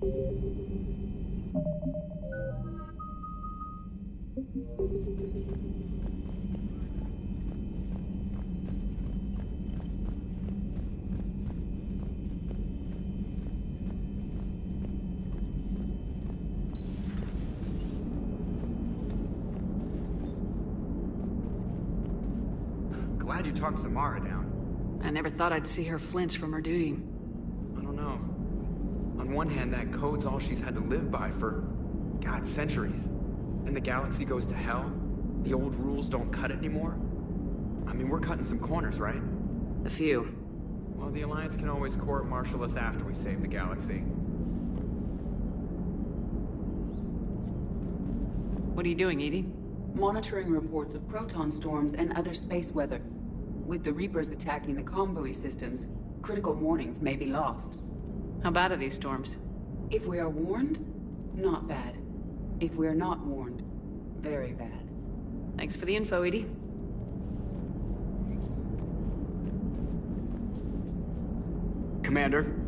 Glad you talked Samara down. I never thought I'd see her flinch from her duty. I don't know. On one hand, that code's all she's had to live by for, God, centuries. And the galaxy goes to hell. The old rules don't cut it anymore. I mean, we're cutting some corners, right? A few. Well, the Alliance can always court-martial us after we save the galaxy. What are you doing, Edie? Monitoring reports of proton storms and other space weather. With the Reapers attacking the comm buoy systems, critical warnings may be lost. How bad are these storms? If we are warned, not bad. If we are not warned, very bad. Thanks for the info, Edie. Commander?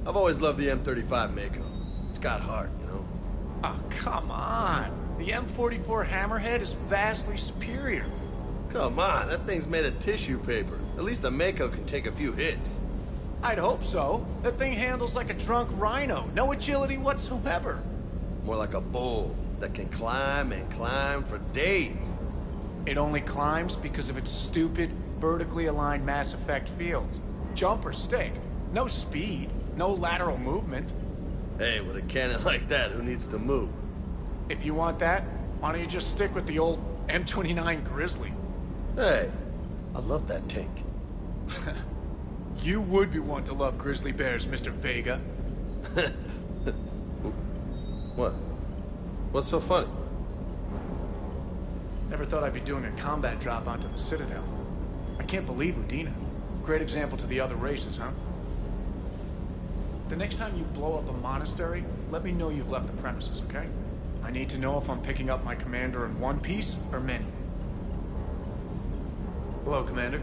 I've always loved the M35 Mako. It's got heart, you know? Oh, come on. The M44 Hammerhead is vastly superior. Come on, that thing's made of tissue paper. At least the Mako can take a few hits. I'd hope so. That thing handles like a drunk rhino. No agility whatsoever. More like a bull that can climb and climb for days. It only climbs because of its stupid, vertically aligned Mass Effect fields. Jump or stick. No speed. No lateral movement. Hey, with a cannon like that, who needs to move? If you want that, why don't you just stick with the old M29 Grizzly? Hey, I love that tank. You would be one to love grizzly bears, Mr. Vega. What? What's so funny? Never thought I'd be doing a combat drop onto the Citadel. I can't believe Udina. Great example to the other races, huh? The next time you blow up a monastery, let me know you've left the premises, okay? I need to know if I'm picking up my commander in one piece or many. Hello, Commander.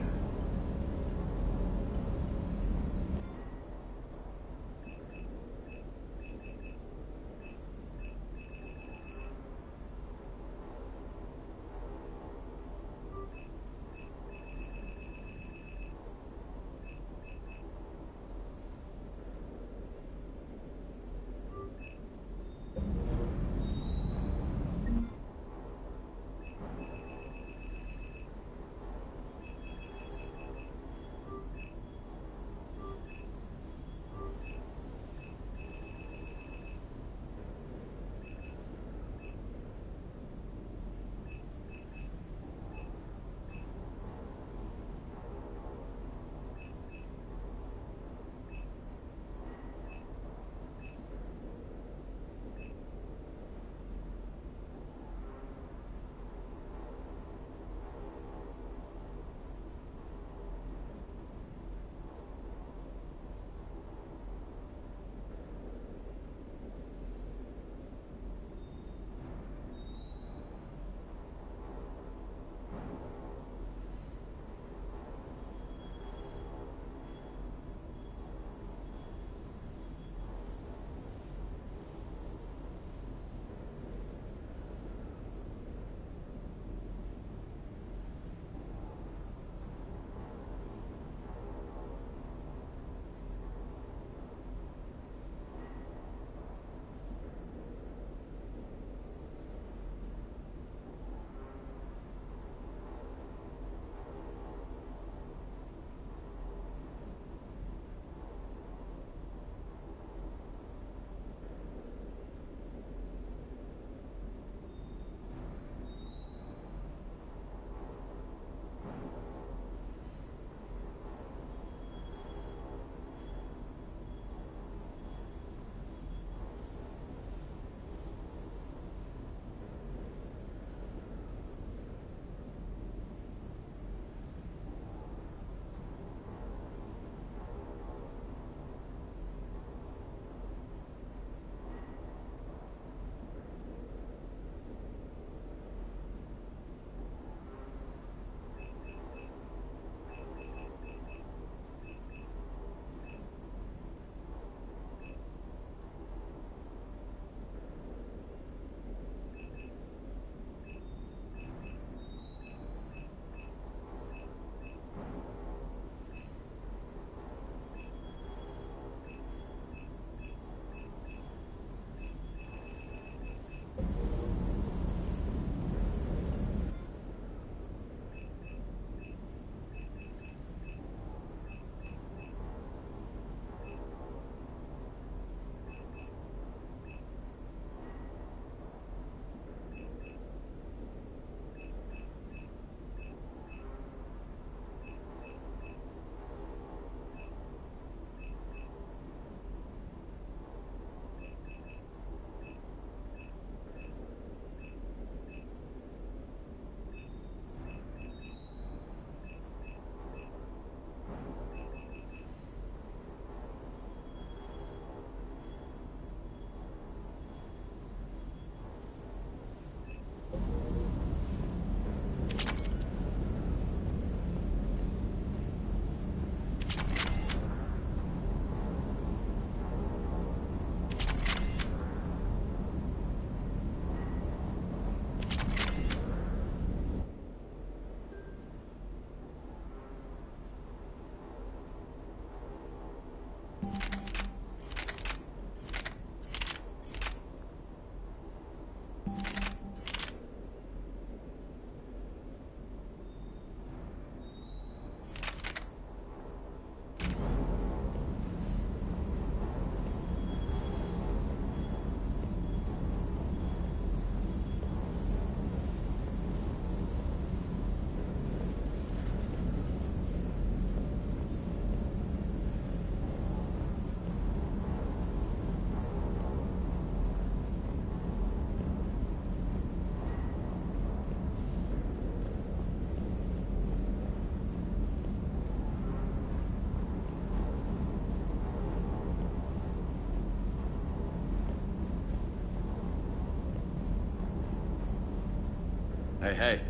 Hey.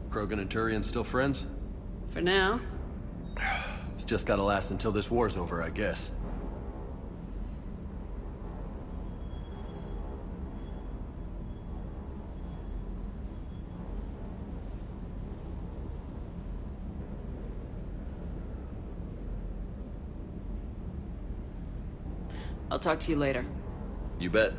Krogan and Turian still friends? For now. It's just gotta last until this war's over, I guess. I'll talk to you later. You bet.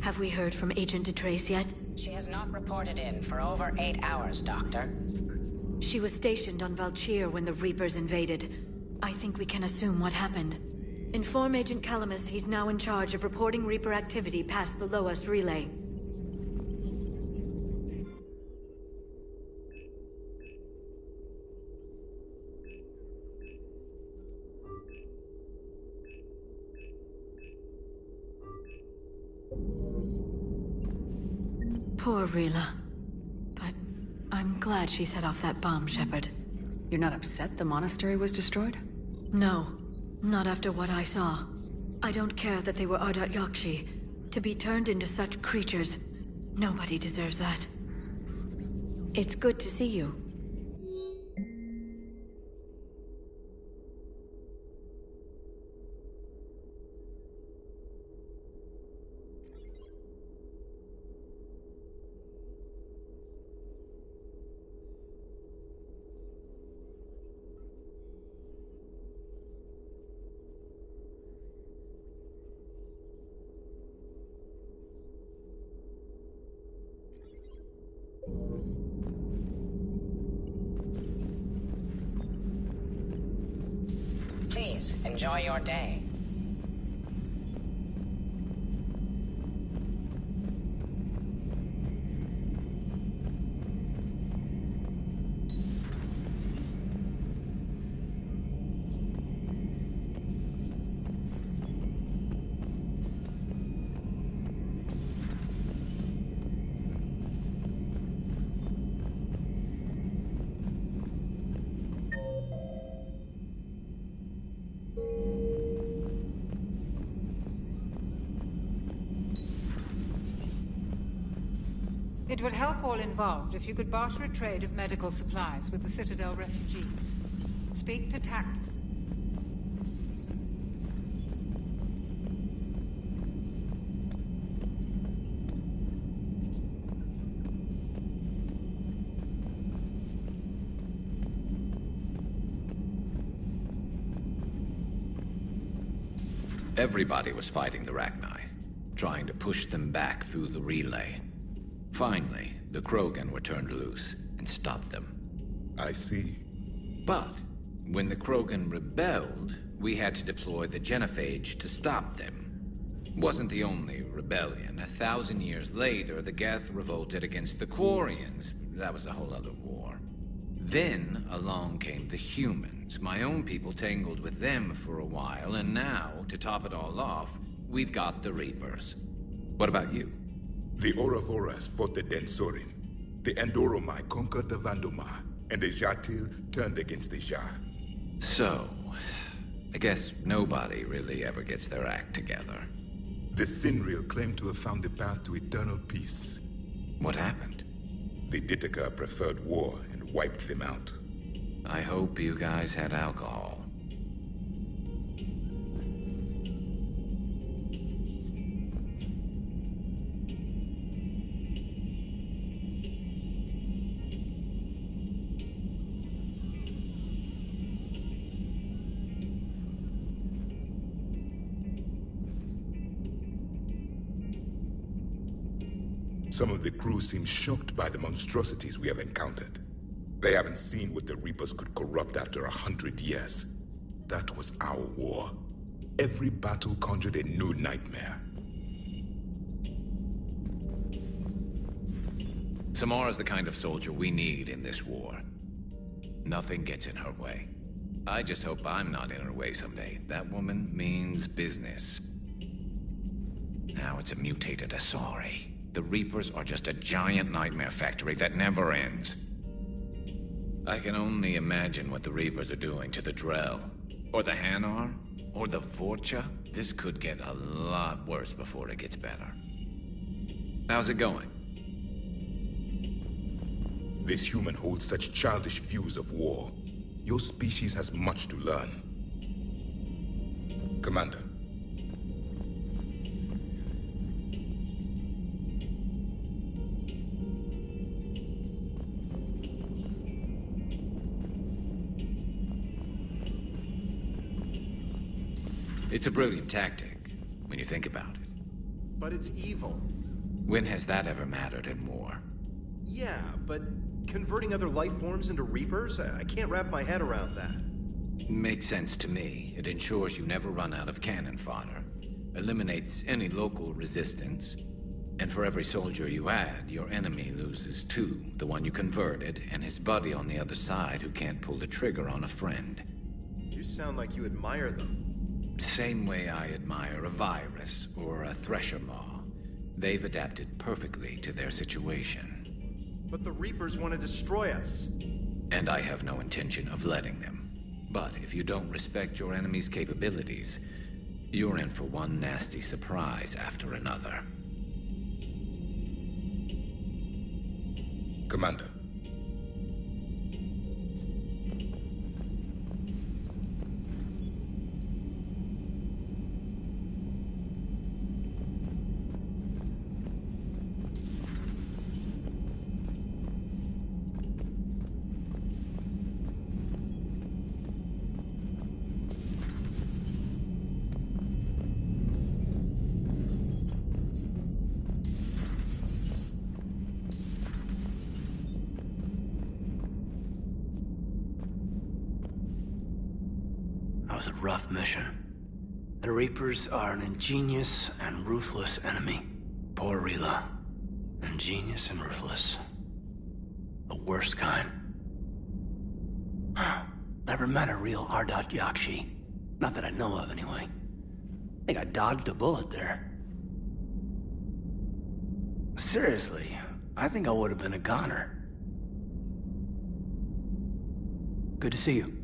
Have we heard from Agent DeTrace yet? She has not reported in for over 8 hours, Doctor. She was stationed on Valchir when the Reapers invaded. I think we can assume what happened. Inform Agent Calamus he's now in charge of reporting Reaper activity past the Loas relay. Poor Rila. But I'm glad she set off that bomb, Shepard. You're not upset the monastery was destroyed? No, not after what I saw. I don't care that they were Ardat Yakshi. To be turned into such creatures, nobody deserves that. It's good to see you. Please, enjoy your day. It would help all involved if you could barter a trade of medical supplies with the Citadel refugees. Speak to Tactus. Everybody was fighting the Rachni, trying to push them back through the relay. Finally, the Krogan were turned loose and stopped them. I see. But when the Krogan rebelled, we had to deploy the Genophage to stop them. Wasn't the only rebellion. 1,000 years later, the Geth revolted against the Quarians. That was a whole other war. Then along came the humans. My own people tangled with them for a while, and now, to top it all off, we've got the Reapers. What about you? The Ouroboros fought the Densorin. The Andoromai conquered the Vandomar, and the Jatil turned against the Jar. So, I guess nobody really ever gets their act together. The Sinriel claimed to have found the path to eternal peace. What happened? The Ditaka preferred war and wiped them out. I hope you guys had alcohol. Some of the crew seem shocked by the monstrosities we have encountered. They haven't seen what the Reapers could corrupt after 100 years. That was our war. Every battle conjured a new nightmare. Samara's the kind of soldier we need in this war. Nothing gets in her way. I just hope I'm not in her way someday. That woman means business. Now it's a mutated Asari. The Reapers are just a giant nightmare factory that never ends. I can only imagine what the Reapers are doing to the Drell, or the Hanar, or the Vorcha. This could get a lot worse before it gets better. How's it going? This human holds such childish views of war. Your species has much to learn. Commander. It's a brilliant tactic, when you think about it. But it's evil. When has that ever mattered in war? Yeah, but converting other life forms into Reapers? I can't wrap my head around that. Makes sense to me. It ensures you never run out of cannon fodder. Eliminates any local resistance. And for every soldier you add, your enemy loses two. The one you converted, and his buddy on the other side who can't pull the trigger on a friend. You sound like you admire them. Same way I admire a virus or a thresher maw. They've adapted perfectly to their situation. But the Reapers want to destroy us. And I have no intention of letting them. But if you don't respect your enemy's capabilities, you're in for one nasty surprise after another. Commander. That was a rough mission. The Reapers are an ingenious and ruthless enemy. Poor Rila. Ingenious and ruthless. The worst kind. Never met a real Ardat Yakshi. Not that I know of, anyway. I think I dodged a bullet there. Seriously, I think I would have been a goner. Good to see you.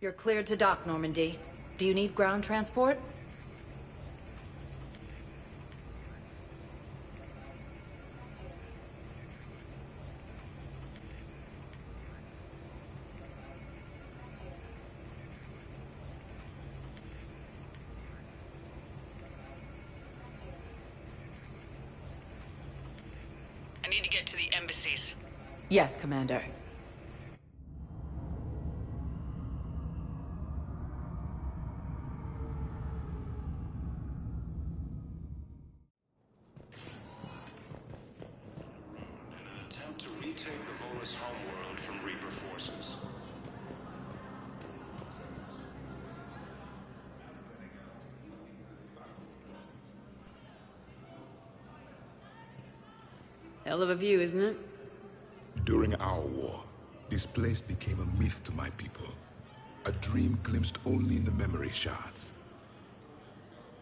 You're cleared to dock, Normandy. Do you need ground transport? I need to get to the embassies. Yes, Commander. To retake the Volus homeworld from Reaper forces. Hell of a view, isn't it? During our war, this place became a myth to my people. A dream glimpsed only in the memory shards.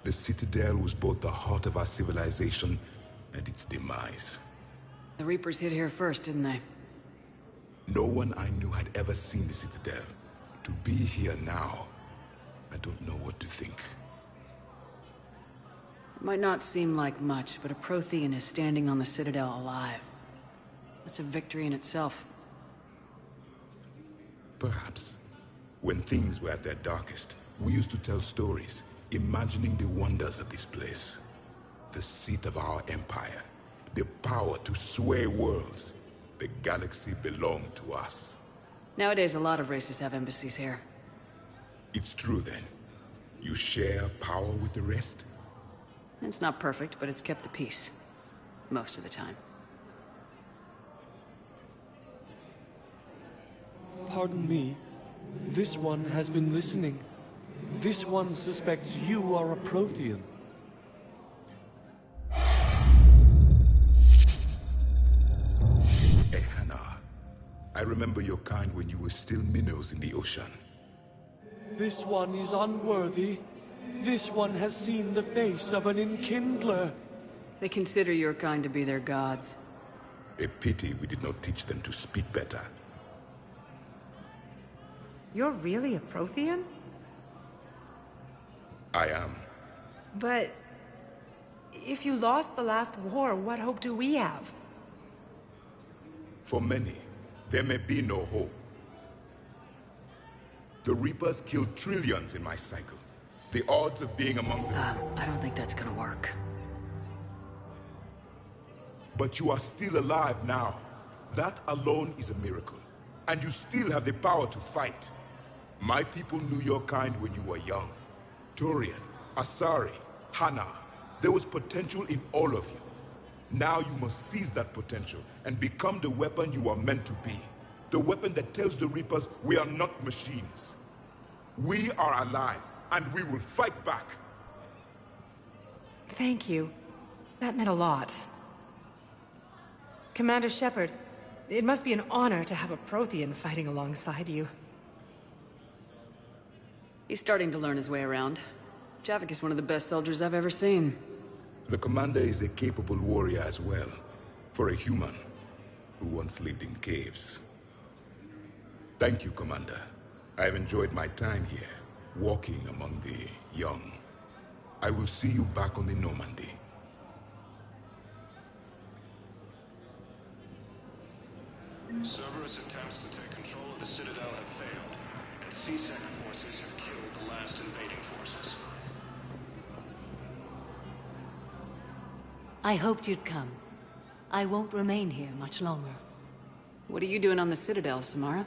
The Citadel was both the heart of our civilization and its demise. The Reapers hit here first, didn't they? No one I knew had ever seen the Citadel. To be here now, I don't know what to think. It might not seem like much, but a Prothean is standing on the Citadel alive. That's a victory in itself. Perhaps. When things were at their darkest, we used to tell stories, imagining the wonders of this place. The seat of our empire. The power to sway worlds. The galaxy belonged to us. Nowadays, a lot of races have embassies here. It's true then. You share power with the rest? It's not perfect, but it's kept the peace. Most of the time. Pardon me. This one has been listening. This one suspects you are a Prothean. I remember your kind when you were still minnows in the ocean. This one is unworthy. This one has seen the face of an enkindler. They consider your kind to be their gods. A pity we did not teach them to speak better. You're really a Prothean? I am. But... if you lost the last war, what hope do we have? For many, there may be no hope. The Reapers killed trillions in my cycle. The odds of being among them... I don't think that's gonna work. But you are still alive now. That alone is a miracle. And you still have the power to fight. My people knew your kind when you were young. Turian, Asari, Hana. There was potential in all of you. Now you must seize that potential and become the weapon you are meant to be. The weapon that tells the Reapers we are not machines. We are alive, and we will fight back. Thank you. That meant a lot. Commander Shepard, it must be an honor to have a Prothean fighting alongside you. He's starting to learn his way around. Javik is one of the best soldiers I've ever seen. The commander is a capable warrior as well, for a human who once lived in caves. Thank you, Commander. I've enjoyed my time here, walking among the young. I will see you back on the Normandy. Cerberus attempts to take control of the Citadel have failed, and C-Sec forces have killed the last invading forces. I hoped you'd come. I won't remain here much longer. What are you doing on the Citadel, Samara?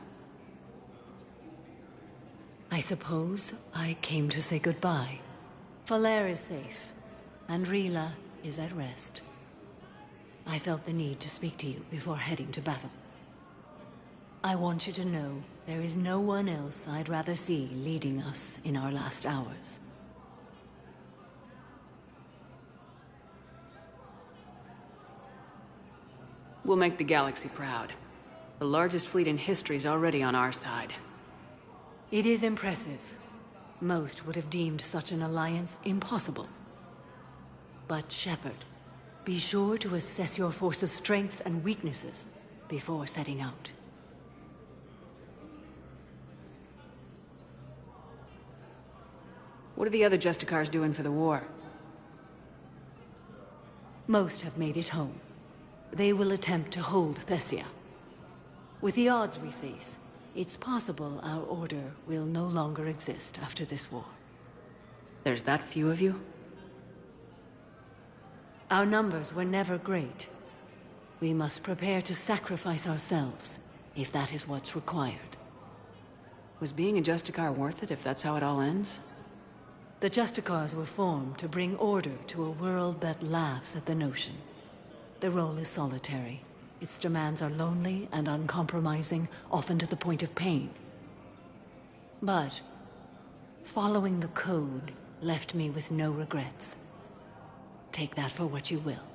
I suppose I came to say goodbye. Falere is safe, and Rila is at rest. I felt the need to speak to you before heading to battle. I want you to know there is no one else I'd rather see leading us in our last hours. We'll make the galaxy proud. The largest fleet in history is already on our side. It is impressive. Most would have deemed such an alliance impossible. But Shepard, be sure to assess your force's strengths and weaknesses before setting out. What are the other Justicars doing for the war? Most have made it home. They will attempt to hold Thessia. With the odds we face, it's possible our order will no longer exist after this war. There's that few of you? Our numbers were never great. We must prepare to sacrifice ourselves, if that is what's required. Was being a Justicar worth it if that's how it all ends? The Justicars were formed to bring order to a world that laughs at the notion. The role is solitary. Its demands are lonely and uncompromising, often to the point of pain. But following the code left me with no regrets. Take that for what you will.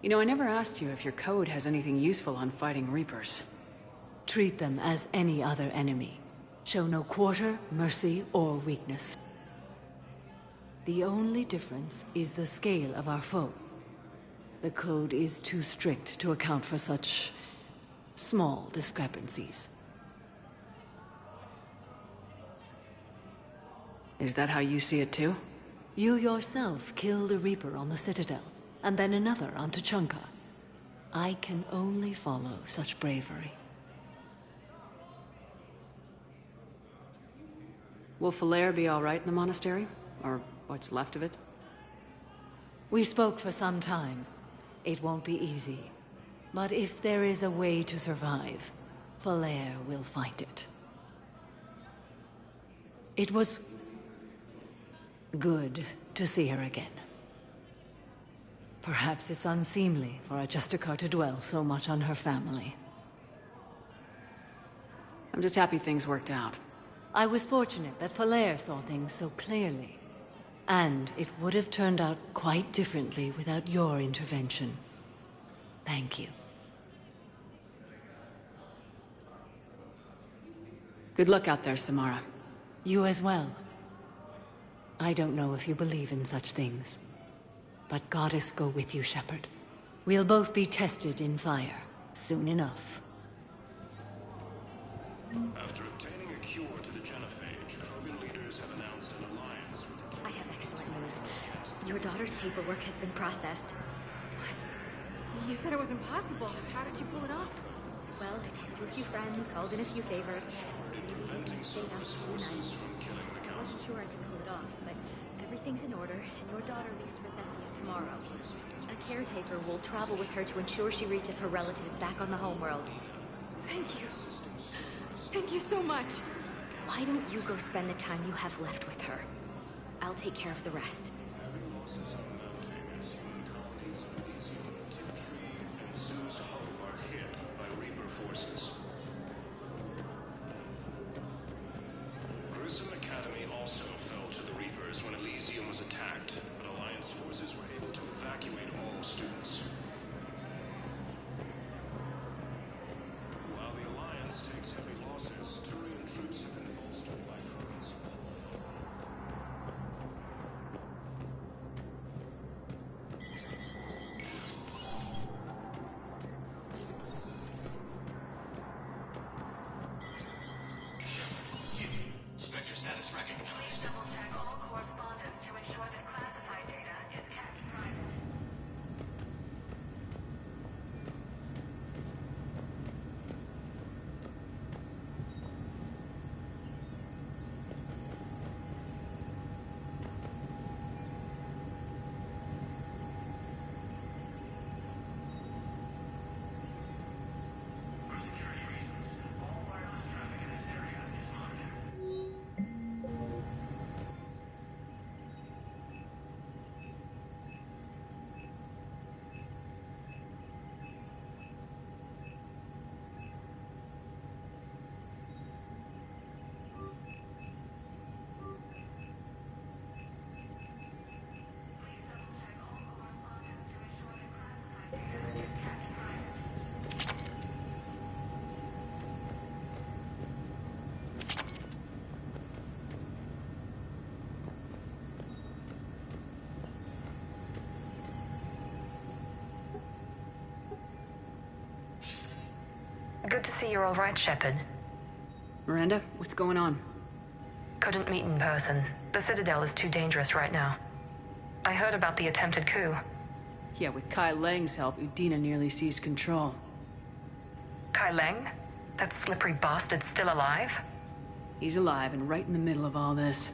You know, I never asked you if your code has anything useful on fighting Reapers. Treat them as any other enemy. Show no quarter, mercy, or weakness. The only difference is the scale of our foe. The code is too strict to account for such small discrepancies. Is that how you see it too? You yourself killed a Reaper on the Citadel, and then another on Tuchanka. I can only follow such bravery. Will Falere be all right in the monastery? Or what's left of it? We spoke for some time. It won't be easy. But if there is a way to survive, Falere will find it. It was good to see her again. Perhaps it's unseemly for a Justicar to dwell so much on her family. I'm just happy things worked out. I was fortunate that Falere saw things so clearly. And it would have turned out quite differently without your intervention. Thank you. Good luck out there, Samara. You as well. I don't know if you believe in such things, but Goddess go with you, Shepard. We'll both be tested in fire, soon enough. After obtaining a cure to the genophage, Krogan leaders have announced an alliance with the... I have excellent news. Your daughter's paperwork has been processed. What? You said it was impossible. How did you pull it off? Well, I talked to a few friends, called in a few favors. Maybe even stayed out a few nights. I wasn't sure I could pull it off, but everything's in order, and your daughter leaves for Thessia tomorrow. A caretaker will travel with her to ensure she reaches her relatives back on the homeworld. Thank you. Thank you so much. Why don't you go spend the time you have left with her? I'll take care of the rest. Gruesome Academy also fell to the Reapers when Elysium was attacked, but Alliance forces were able to evacuate all students. While the Alliance takes heavy losses, Turian troops have been bolstered by Krogan support. Good to see you're all right, Shepard. Miranda, what's going on? Couldn't meet in person. The Citadel is too dangerous right now. I heard about the attempted coup. Yeah, with Kai Leng's help, Udina nearly seized control. Kai Leng? That slippery bastard's still alive? He's alive and right in the middle of all this.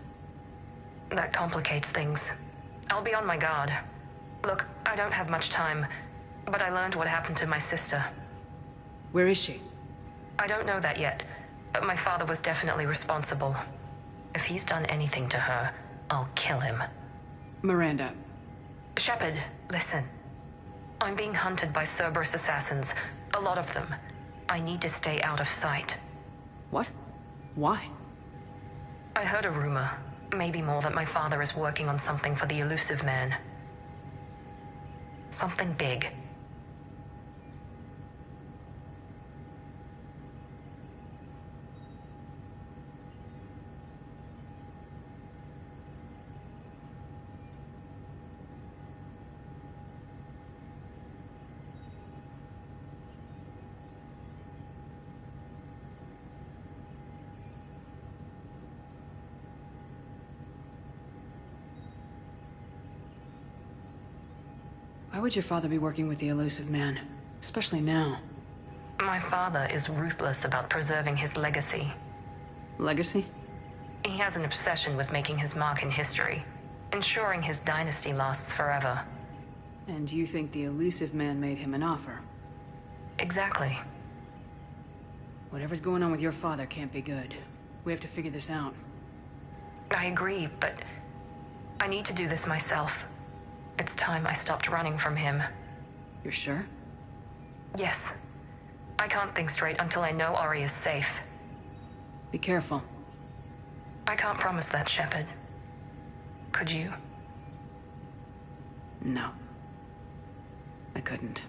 That complicates things. I'll be on my guard. Look, I don't have much time, but I learned what happened to my sister. Where is she? I don't know that yet, but my father was definitely responsible. If he's done anything to her, I'll kill him. Miranda. Shepard, listen. I'm being hunted by Cerberus assassins. A lot of them. I need to stay out of sight. What? Why? I heard a rumor, maybe more, that my father is working on something for the Elusive Man. Something big. Why would your father be working with the Elusive Man? Especially now. My father is ruthless about preserving his legacy. Legacy? He has an obsession with making his mark in history, ensuring his dynasty lasts forever. And you think the Elusive Man made him an offer? Exactly. Whatever's going on with your father can't be good. We have to figure this out. I agree, but I need to do this myself. It's time I stopped running from him. You're sure? Yes. I can't think straight until I know Ori is safe. Be careful. I can't promise that, Shepard. Could you? No. I couldn't.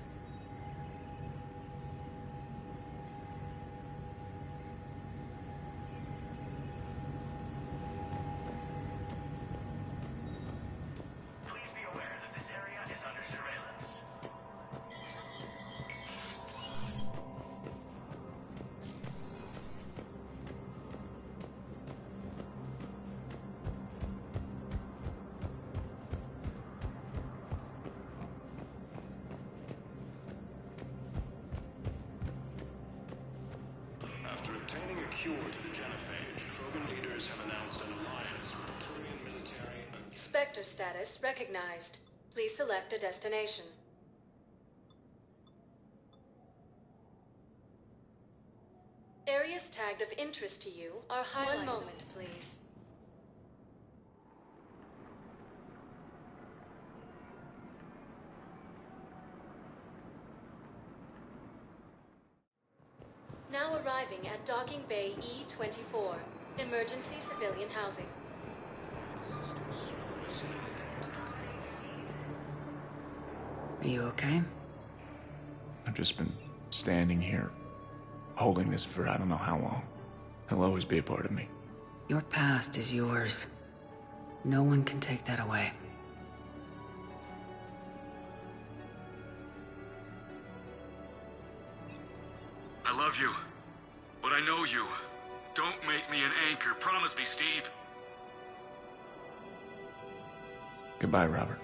Obtaining a cure to the genophage, Krogan leaders have announced an alliance with the Turian military against... Spectre status recognized. Please select a destination. Areas tagged of interest to you are highlighted. 1 moment, please. Now arriving at Docking Bay E-24. Emergency civilian housing. Are you okay? I've just been standing here, holding this for I don't know how long. He'll always be a part of me. Your past is yours. No one can take that away. I love you, but I know you. Don't make me an anchor. Promise me, Steve. Goodbye, Robert.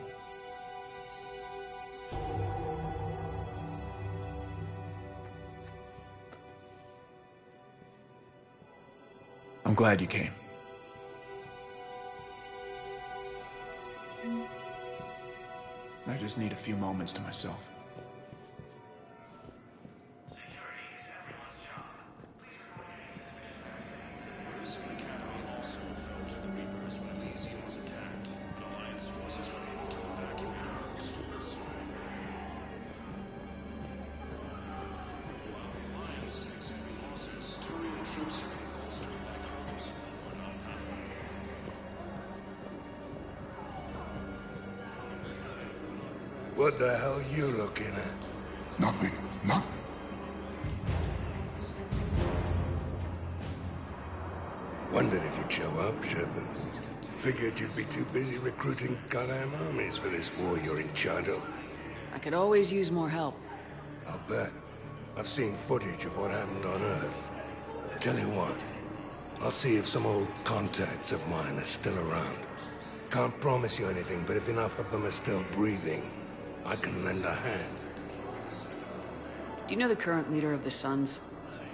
I'm glad you came. I just need a few moments to myself. What the hell are you looking at? Nothing. Nothing. Wondered if you'd show up, Shepard. Figured you'd be too busy recruiting goddamn armies for this war you're in charge of. I could always use more help. I'll bet. I've seen footage of what happened on Earth. Tell you what, I'll see if some old contacts of mine are still around. Can't promise you anything, but if enough of them are still breathing, I can lend a hand. Do you know the current leader of the Suns?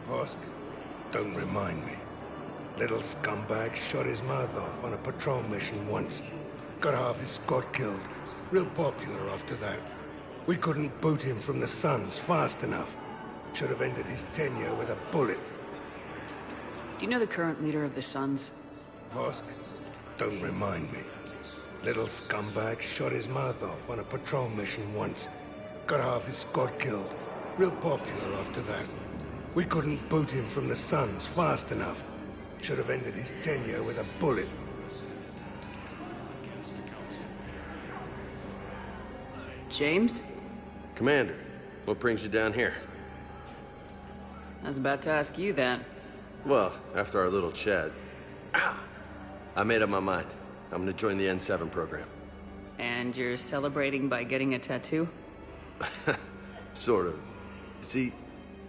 Vosk? Don't remind me. Little scumbag shot his mouth off on a patrol mission once. Got half his squad killed. Real popular after that. We couldn't boot him from the Suns fast enough. Should have ended his tenure with a bullet. Do you know the current leader of the Suns? Vosk? Don't remind me. Little scumbag shot his mouth off on a patrol mission once. Got half his squad killed. Real popular after that. We couldn't boot him from the Suns fast enough. Should have ended his tenure with a bullet. James? Commander, what brings you down here? I was about to ask you that. Well, after our little chat, I made up my mind. I'm gonna join the N7 program. And you're celebrating by getting a tattoo? Sort of. See,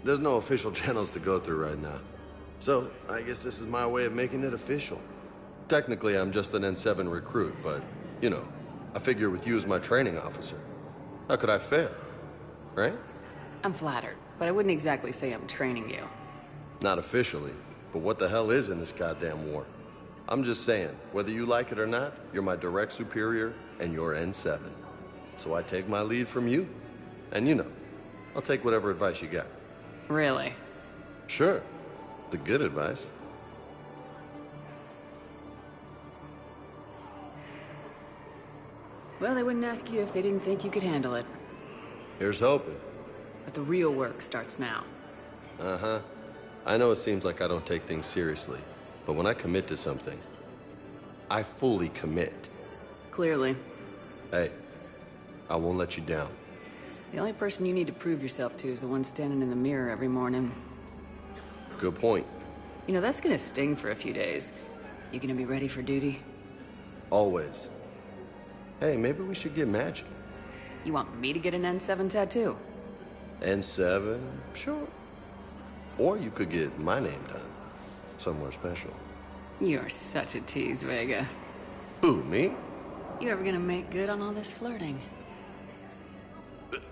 there's no official channels to go through right now. So, I guess this is my way of making it official. Technically, I'm just an N7 recruit, but, you know, I figure with you as my training officer, how could I fail? Right? I'm flattered, but I wouldn't exactly say I'm training you. Not officially, but what the hell is in this goddamn war? I'm just saying, whether you like it or not, you're my direct superior, and you're N7. So I take my lead from you. And you know, I'll take whatever advice you got. Really? Sure. The good advice. Well, they wouldn't ask you if they didn't think you could handle it. Here's hoping. But the real work starts now. Uh-huh. I know it seems like I don't take things seriously, but when I commit to something, I fully commit. Clearly. Hey, I won't let you down. The only person you need to prove yourself to is the one standing in the mirror every morning. Good point. You know, that's gonna sting for a few days. You gonna be ready for duty? Always. Hey, maybe we should get matching. You want me to get an N7 tattoo? N7? Sure. Or you could get my name done. Somewhere special. You're such a tease, Vega. Who, me? You ever gonna make good on all this flirting?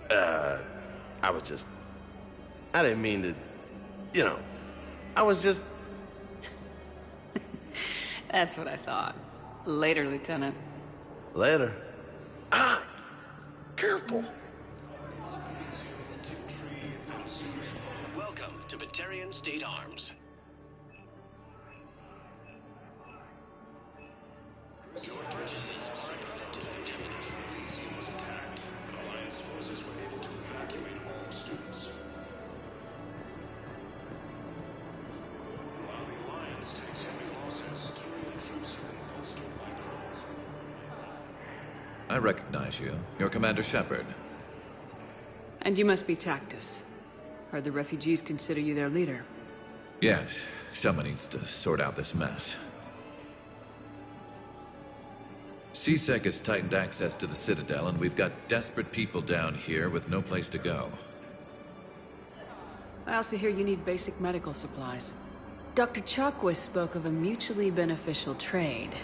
I didn't mean to, you know, I was just... That's what I thought. Later, Lieutenant. Later. Careful. Welcome to Batarian State Arms. Your purchases are accredited indemnity. Elysium was attacked, but Alliance forces were able to evacuate all students. While the Alliance takes heavy losses, Turian troops have been bolstered by Krogan. I recognize you. You're Commander Shepard. And you must be Tactus. Heard the refugees consider you their leader. Yes, someone needs to sort out this mess. CSEC has tightened access to the Citadel, and we've got desperate people down here with no place to go. I also hear you need basic medical supplies. Dr. Chakwas spoke of a mutually beneficial trade.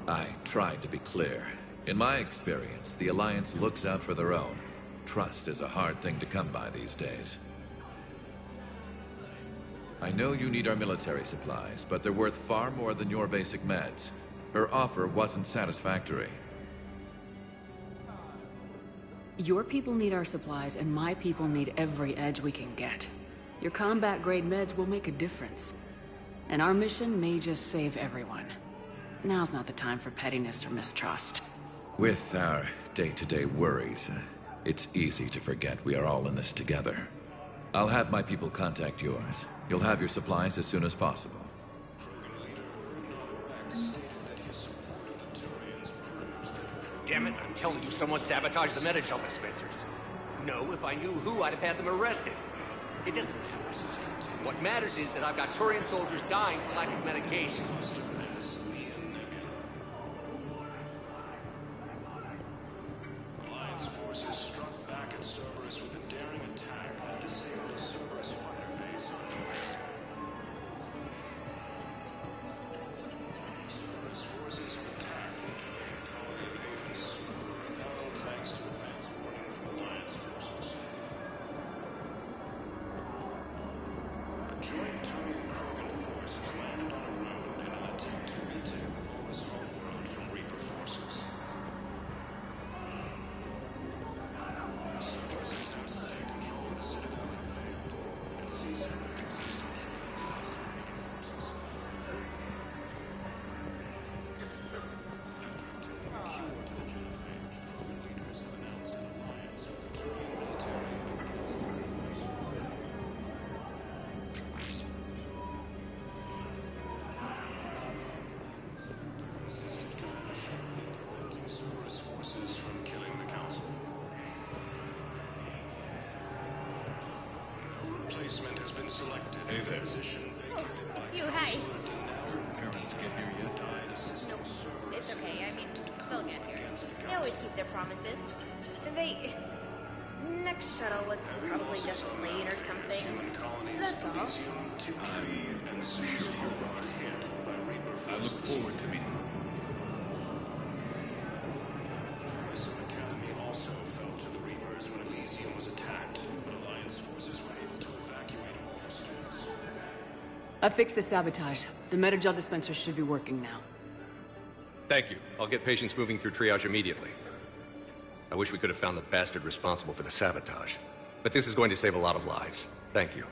I tried to be clear. In my experience, the Alliance looks out for their own. Trust is a hard thing to come by these days. I know you need our military supplies, but they're worth far more than your basic meds. Her offer wasn't satisfactory. Your people need our supplies, and my people need every edge we can get. Your combat-grade meds will make a difference. And our mission may just save everyone. Now's not the time for pettiness or mistrust. With our day-to-day worries, it's easy to forget we are all in this together. I'll have my people contact yours. You'll have your supplies as soon as possible. Damn it, I'm telling you, someone sabotaged the Medi-Gel dispensers. No, if I knew who, I'd have had them arrested. It doesn't matter. What matters is that I've got Turian soldiers dying for lack of medication. Alliance forces struck back at Cerberus with a daring attack that disabled joint Turian-Krogan force has landed on Arun in an attempt to retake the Volus homeworld from Reaper forces. Cerberus attempts to take control of the Citadel have failed, and C-Sec forces from replacement has been selected. Hey there. Position vacated by It's you, hi. Parents get here yet? No, it's okay. I mean, they'll get here. They always keep their promises. They... Next shuttle was probably just late or something. That's all. I look forward to meeting you. Tourism Academy also fell to the Reapers when Elysium was attacked, but Alliance forces were able to evacuate all their students. I fixed the sabotage. The Metagel dispenser should be working now. Thank you. I'll get patients moving through triage immediately. I wish we could have found the bastard responsible for the sabotage. But this is going to save a lot of lives. Thank you.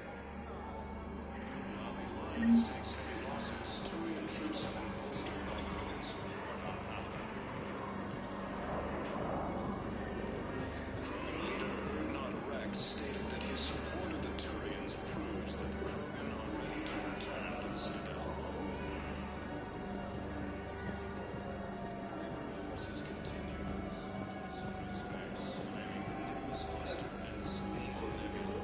Stated that his support of the Turians proves that the Krogan are ready to return to the Citadel. Forces continue. Cluster and Sabine Nebula.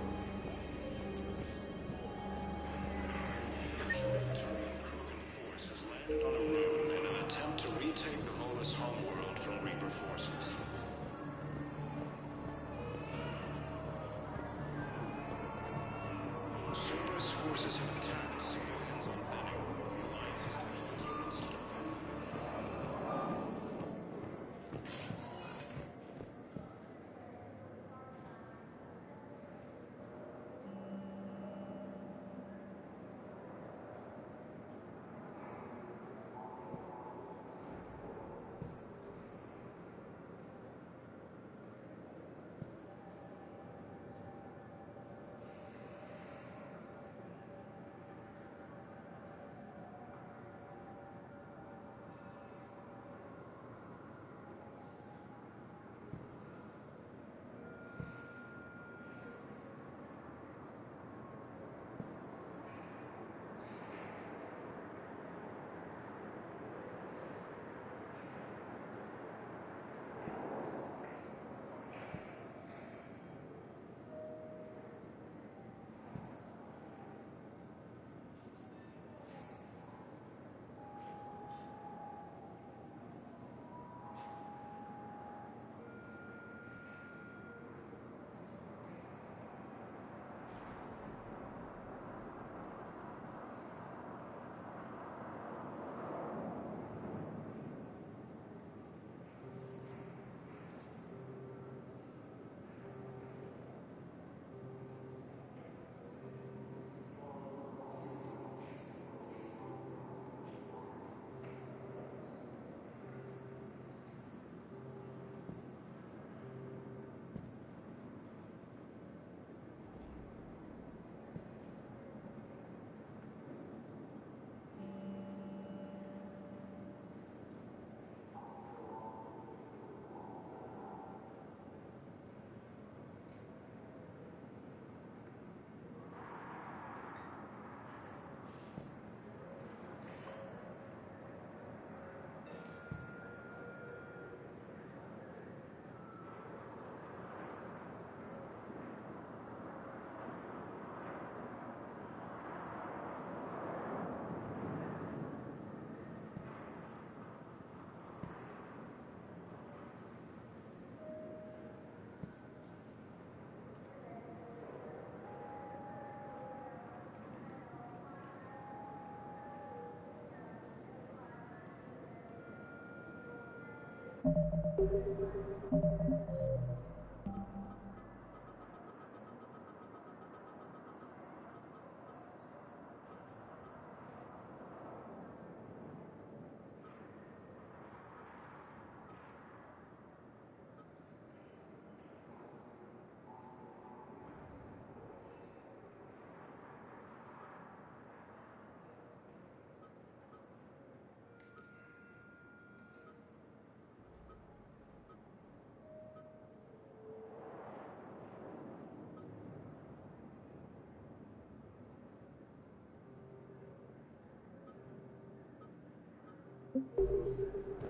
Joint Turian-Krogan force has landed on Arun in an attempt to retake the Volus homeworld from Reaper forces. Cerberus forces have attacked civilians on Bennu. The Alliance has deployed units to defend them.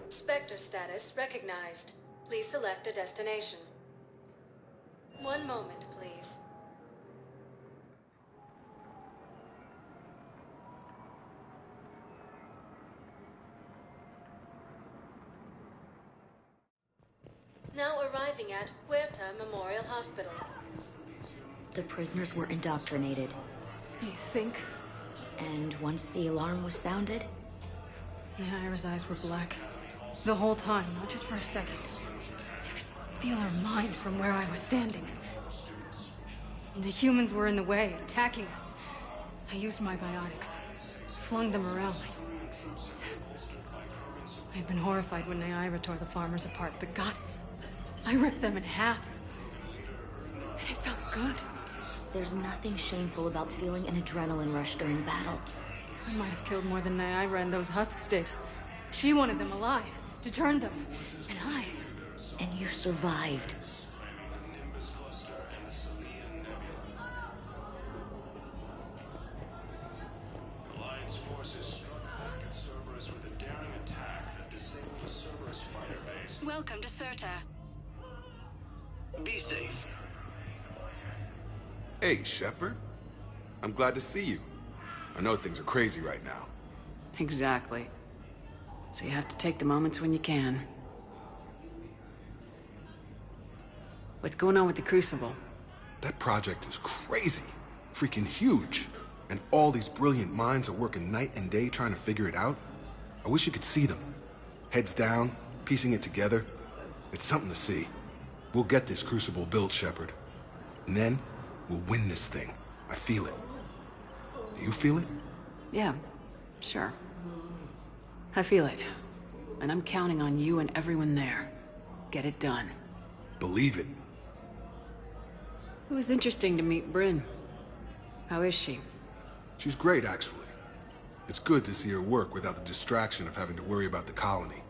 Spectre status recognized. Please select a destination. One moment, please. Now arriving at Huerta Memorial Hospital. The prisoners were indoctrinated. You think? And once the alarm was sounded, Naira's eyes were black. The whole time, not just for a second. You could feel her mind from where I was standing. The humans were in the way, attacking us. I used my biotics, flung them around. I'd been horrified when Naira tore the farmers apart, but goddess, I ripped them in half. And it felt good. there's nothing shameful about feeling an adrenaline rush during battle. I might have killed more than Naira and those husks did. She wanted them alive, to turn them, and I... And you survived. Alliance forces struck back at Cerberus with a daring attack that disabled a Cerberus fighter base. Welcome to Serta. Be safe. Hey, Shepard. I'm glad to see you. I know things are crazy right now. Exactly. So you have to take the moments when you can. What's going on with the Crucible? That project is crazy. Freaking huge. And all these brilliant minds are working night and day trying to figure it out. I wish you could see them. Heads down, piecing it together. It's something to see. We'll get this Crucible built, Shepard. And then, we'll win this thing. I feel it. Do you feel it? Yeah, sure. I feel it. And I'm counting on you and everyone there. Get it done. Believe it. It was interesting to meet Bryn. How is she? She's great, actually. It's good to see her work without the distraction of having to worry about the colony.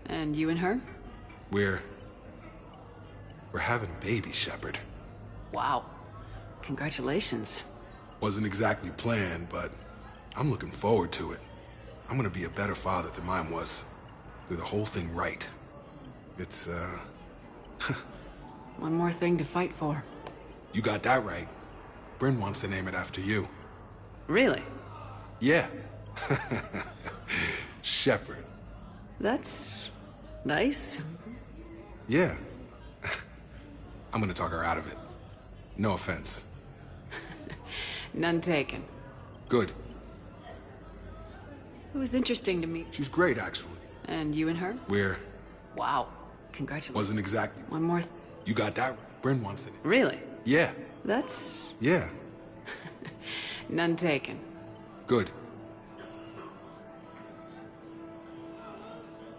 And you and her? We're having a baby, Shepard. Wow. Congratulations. Wasn't exactly planned, but I'm looking forward to it. I'm gonna be a better father than mine was. Do the whole thing right. It's, One more thing to fight for. You got that right. Bryn wants to name it after you. Really? Yeah. Shepard. That's... nice. Yeah. I'm gonna talk her out of it. No offense. None taken. Good. It was interesting to meet. She's great, actually. And you and her? We're... Wow. Congratulations. Wasn't exactly... One more... You got that right. Bryn wants it. Really? Yeah. That's... Yeah. None taken. Good.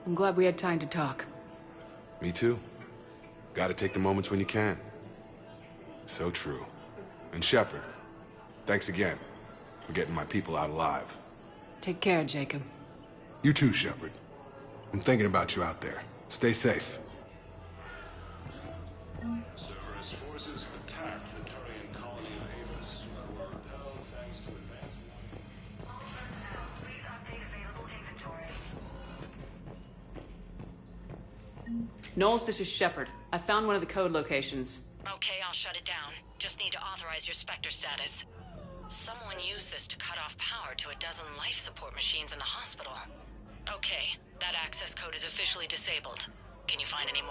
I'm glad we had time to talk. Me too. Gotta take the moments when you can. So true. And Shepard, thanks again for getting my people out alive. Take care, Jacob. You too, Shepard. I'm thinking about you out there. Stay safe. Cerberus forces have attacked the Turian colony of Avis, but were repelled thanks to advanced... Knowles, this is Shepard. I found one of the code locations. Okay, I'll shut it down. Just need to authorize your Spectre status. Someone used this to cut off power to a dozen life support machines in the hospital. Okay, that access code is officially disabled. Can you find any more?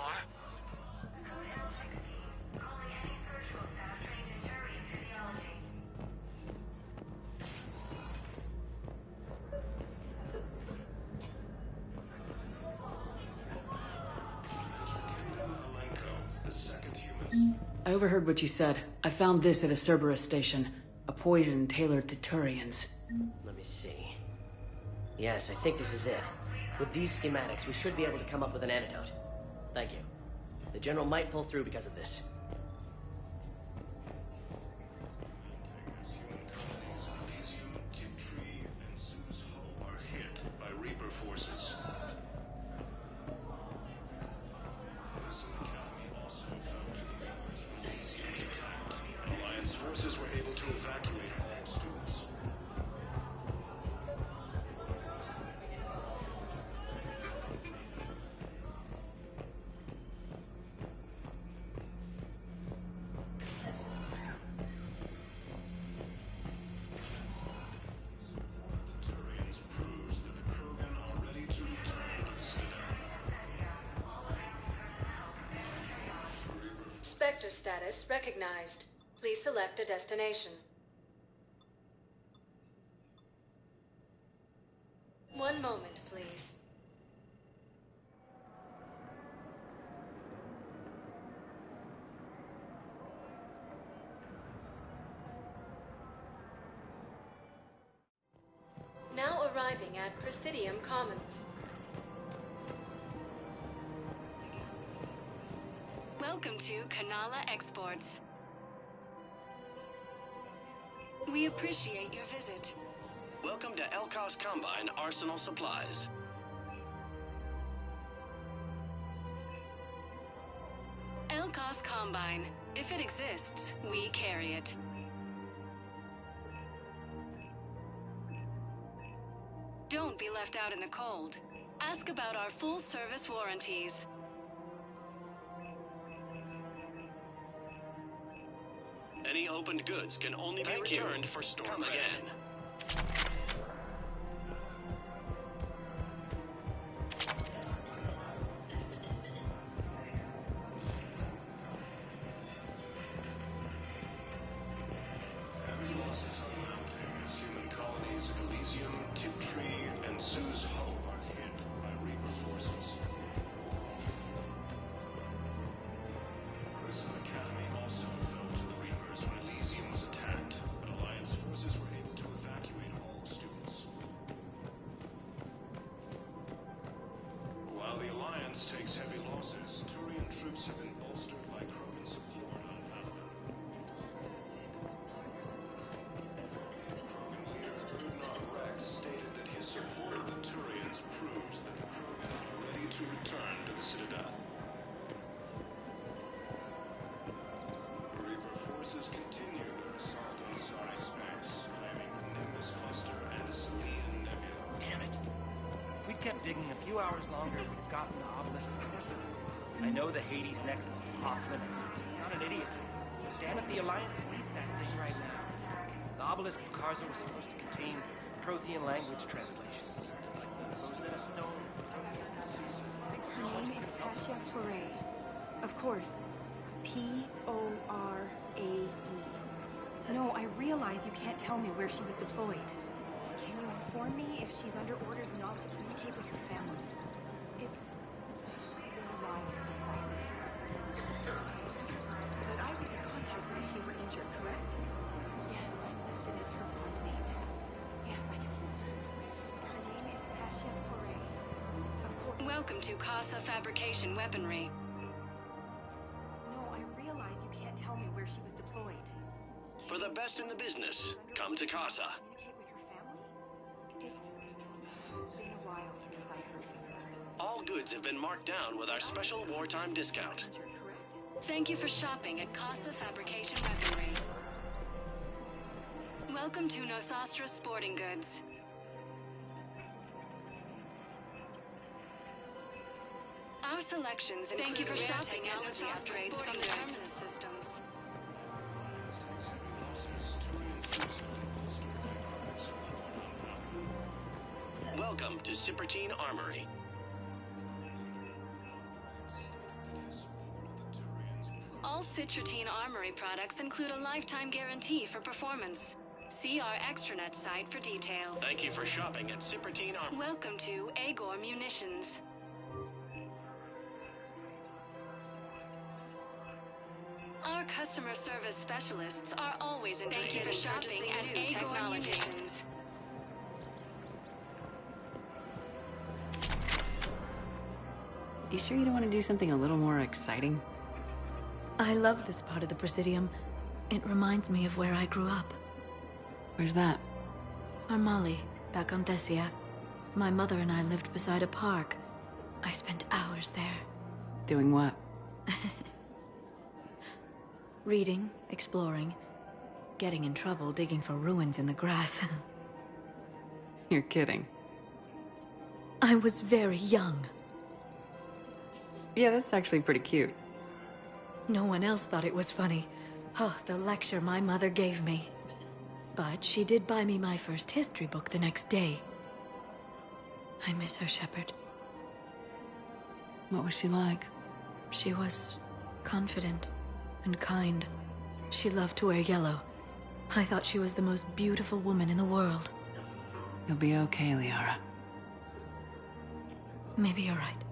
I overheard what you said. I found this at a Cerberus station. A poison tailored to Turians. Let me see. Yes, I think this is it. With these schematics, we should be able to come up with an antidote. Thank you. The General might pull through because of this. Elysium, Tiptree, and Sue's Hope are hit by Reaper forces. Elysium was attacked. Alliance forces were able to evacuate all students. Sector status recognized. Please select a destination. 1 moment, please. Now arriving at Presidium Commons. Welcome to Kanala Exports. We appreciate your visit. Welcome to Elkos Combine Arsenal Supplies. Elkos Combine. If it exists, we carry it. Don't be left out in the cold. Ask about our full-service warranties. Any opened goods can only be returned for store credit. Come again. Human colonies Elysium, Tiptree, and Zeus Hope are hit by Reaper forces. Grissom Academy also fell to the Reapers when Elysium was attacked, but Alliance forces were able to evacuate all students. While the Alliance takes heavy losses, Turian troops have been bolstered by Krogan support on Palaven. Krogan leader Udnar Rex stated that his support of the Turians proves that the Krogan are ready to return to the Citadel. Reaper forces continue their assault on Sari Specs, claiming the Nimbus cluster and the Salian Nebula. Damn it. If we'd kept digging a few hours longer, we'd have gotten the obelisk of Corsica. I know the Hades Nexus is off limits. I'm not an idiot. But damn it, the Alliance needs that thing right now. The obelisk of Karza was supposed to contain Prothean language translations. Like the Rosetta Stone. Her name is Tasha Foray. Of course. P-O-R-A-E. No, I realize you can't tell me where she was deployed. Can you inform me if she's under orders not to communicate with her family? It's been a while since I heard from her. But I would get contacted if she were injured, correct? Yes, I'm listed as her bondmate. Yes, I can. Her name is Tasha Foray. Of course. Welcome to Casa Fabrication Weaponry. No, I realize you can't tell me where she was deployed. For the best in the business, come to Casa. Communicate with her family? It's been a while since I heard from her. All goods have been marked down with our special wartime discount. Thank you for shopping at Casa Fabrication Weaponry. Welcome to Nosastra Sporting Goods. Our selections include rare technology upgrades from the Terminus systems. Welcome to Cipertine Armory. All Citratine Armory products include a lifetime guarantee for performance. See our extranet site for details. Thank you for shopping at Cipertine Armory. Welcome to Agor Munitions. Our customer service specialists are always interested in shopping at Agor Munitions. You sure you don't want to do something a little more exciting? I love this part of the Presidium. It reminds me of where I grew up. Where's that? Armali, back on Thessia. My mother and I lived beside a park. I spent hours there. Doing what? Reading, exploring, getting in trouble digging for ruins in the grass. You're kidding. I was very young. Yeah, that's actually pretty cute. No one else thought it was funny. Oh, the lecture my mother gave me. But she did buy me my first history book the next day. I miss her, Shepard. What was she like? She was confident, and kind. She loved to wear yellow. I thought she was the most beautiful woman in the world. You'll be okay, Liara. Maybe you're right.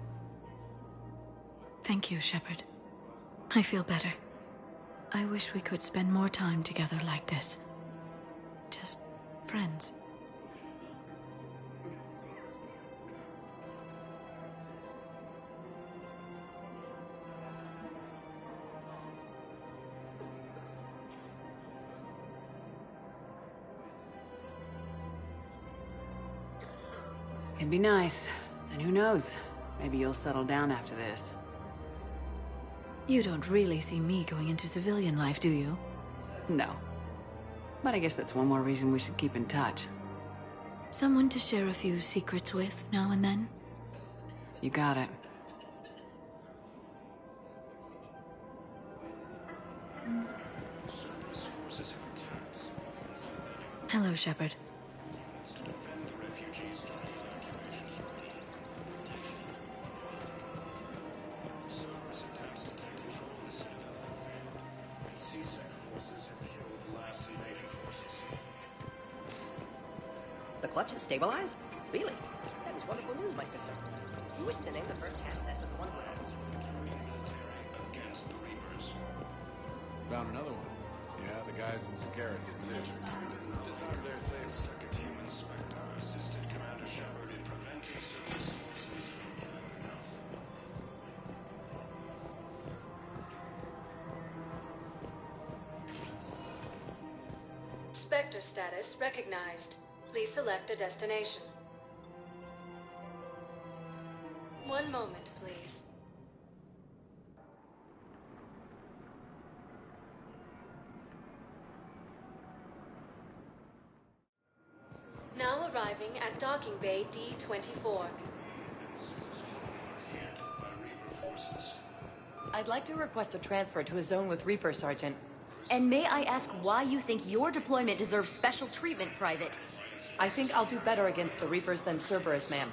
Thank you, Shepard. I feel better. I wish we could spend more time together like this. Just friends. It'd be nice. And who knows? Maybe you'll settle down after this. You don't really see me going into civilian life, do you? No. But I guess that's one more reason we should keep in touch. Someone to share a few secrets with now and then? You got it. Hello, Shepard. The clutch is stabilized? Really? That is wonderful news, my sister. You wish to name the first Catsnet with one word. Found another one. Yeah, the guys in Zakara get position. Disarmed their safe. Second human Spectre assisted Commander Shepard in preventing... Spectre status recognized. Please select a destination. One moment, please. Now arriving at Docking Bay D-24. I'd like to request a transfer to a zone with Reaper, Sergeant. And may I ask why you think your deployment deserves special treatment, Private? I think I'll do better against the Reapers than Cerberus, ma'am.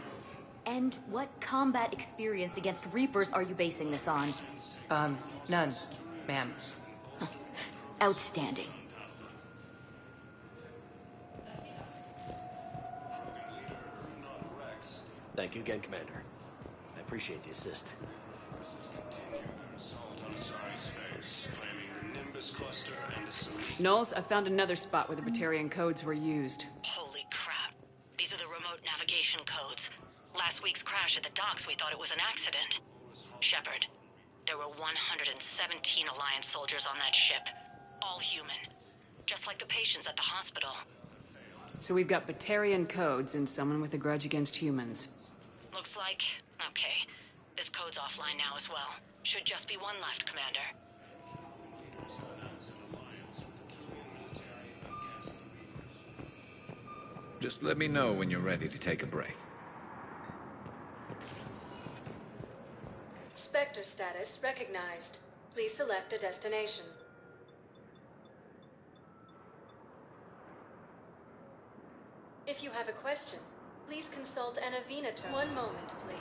And what combat experience against Reapers are you basing this on? None, ma'am. Outstanding. Thank you again, Commander. I appreciate the assist. Knowles, I found another spot where the Batarian codes were used. Holy crap. These are the remote navigation codes. Last week's crash at the docks, we thought it was an accident. Shepard, there were 117 Alliance soldiers on that ship. All human. Just like the patients at the hospital. So we've got Batarian codes and someone with a grudge against humans. Looks like... okay. This code's offline now as well. Should just be one left, Commander. Just let me know when you're ready to take a break. Spectre status recognized. Please select a destination. If you have a question, please consult an Avina term. One moment, please.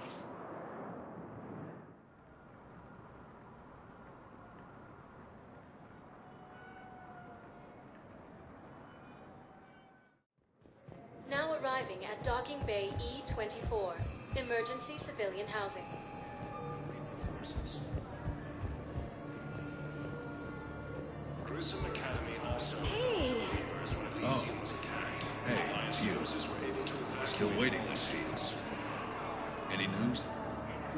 Now arriving at Docking Bay E-24, emergency civilian housing. Gruesome Academy also... Hey! Oh. Hey, it's you. Still waiting, I see. Any news?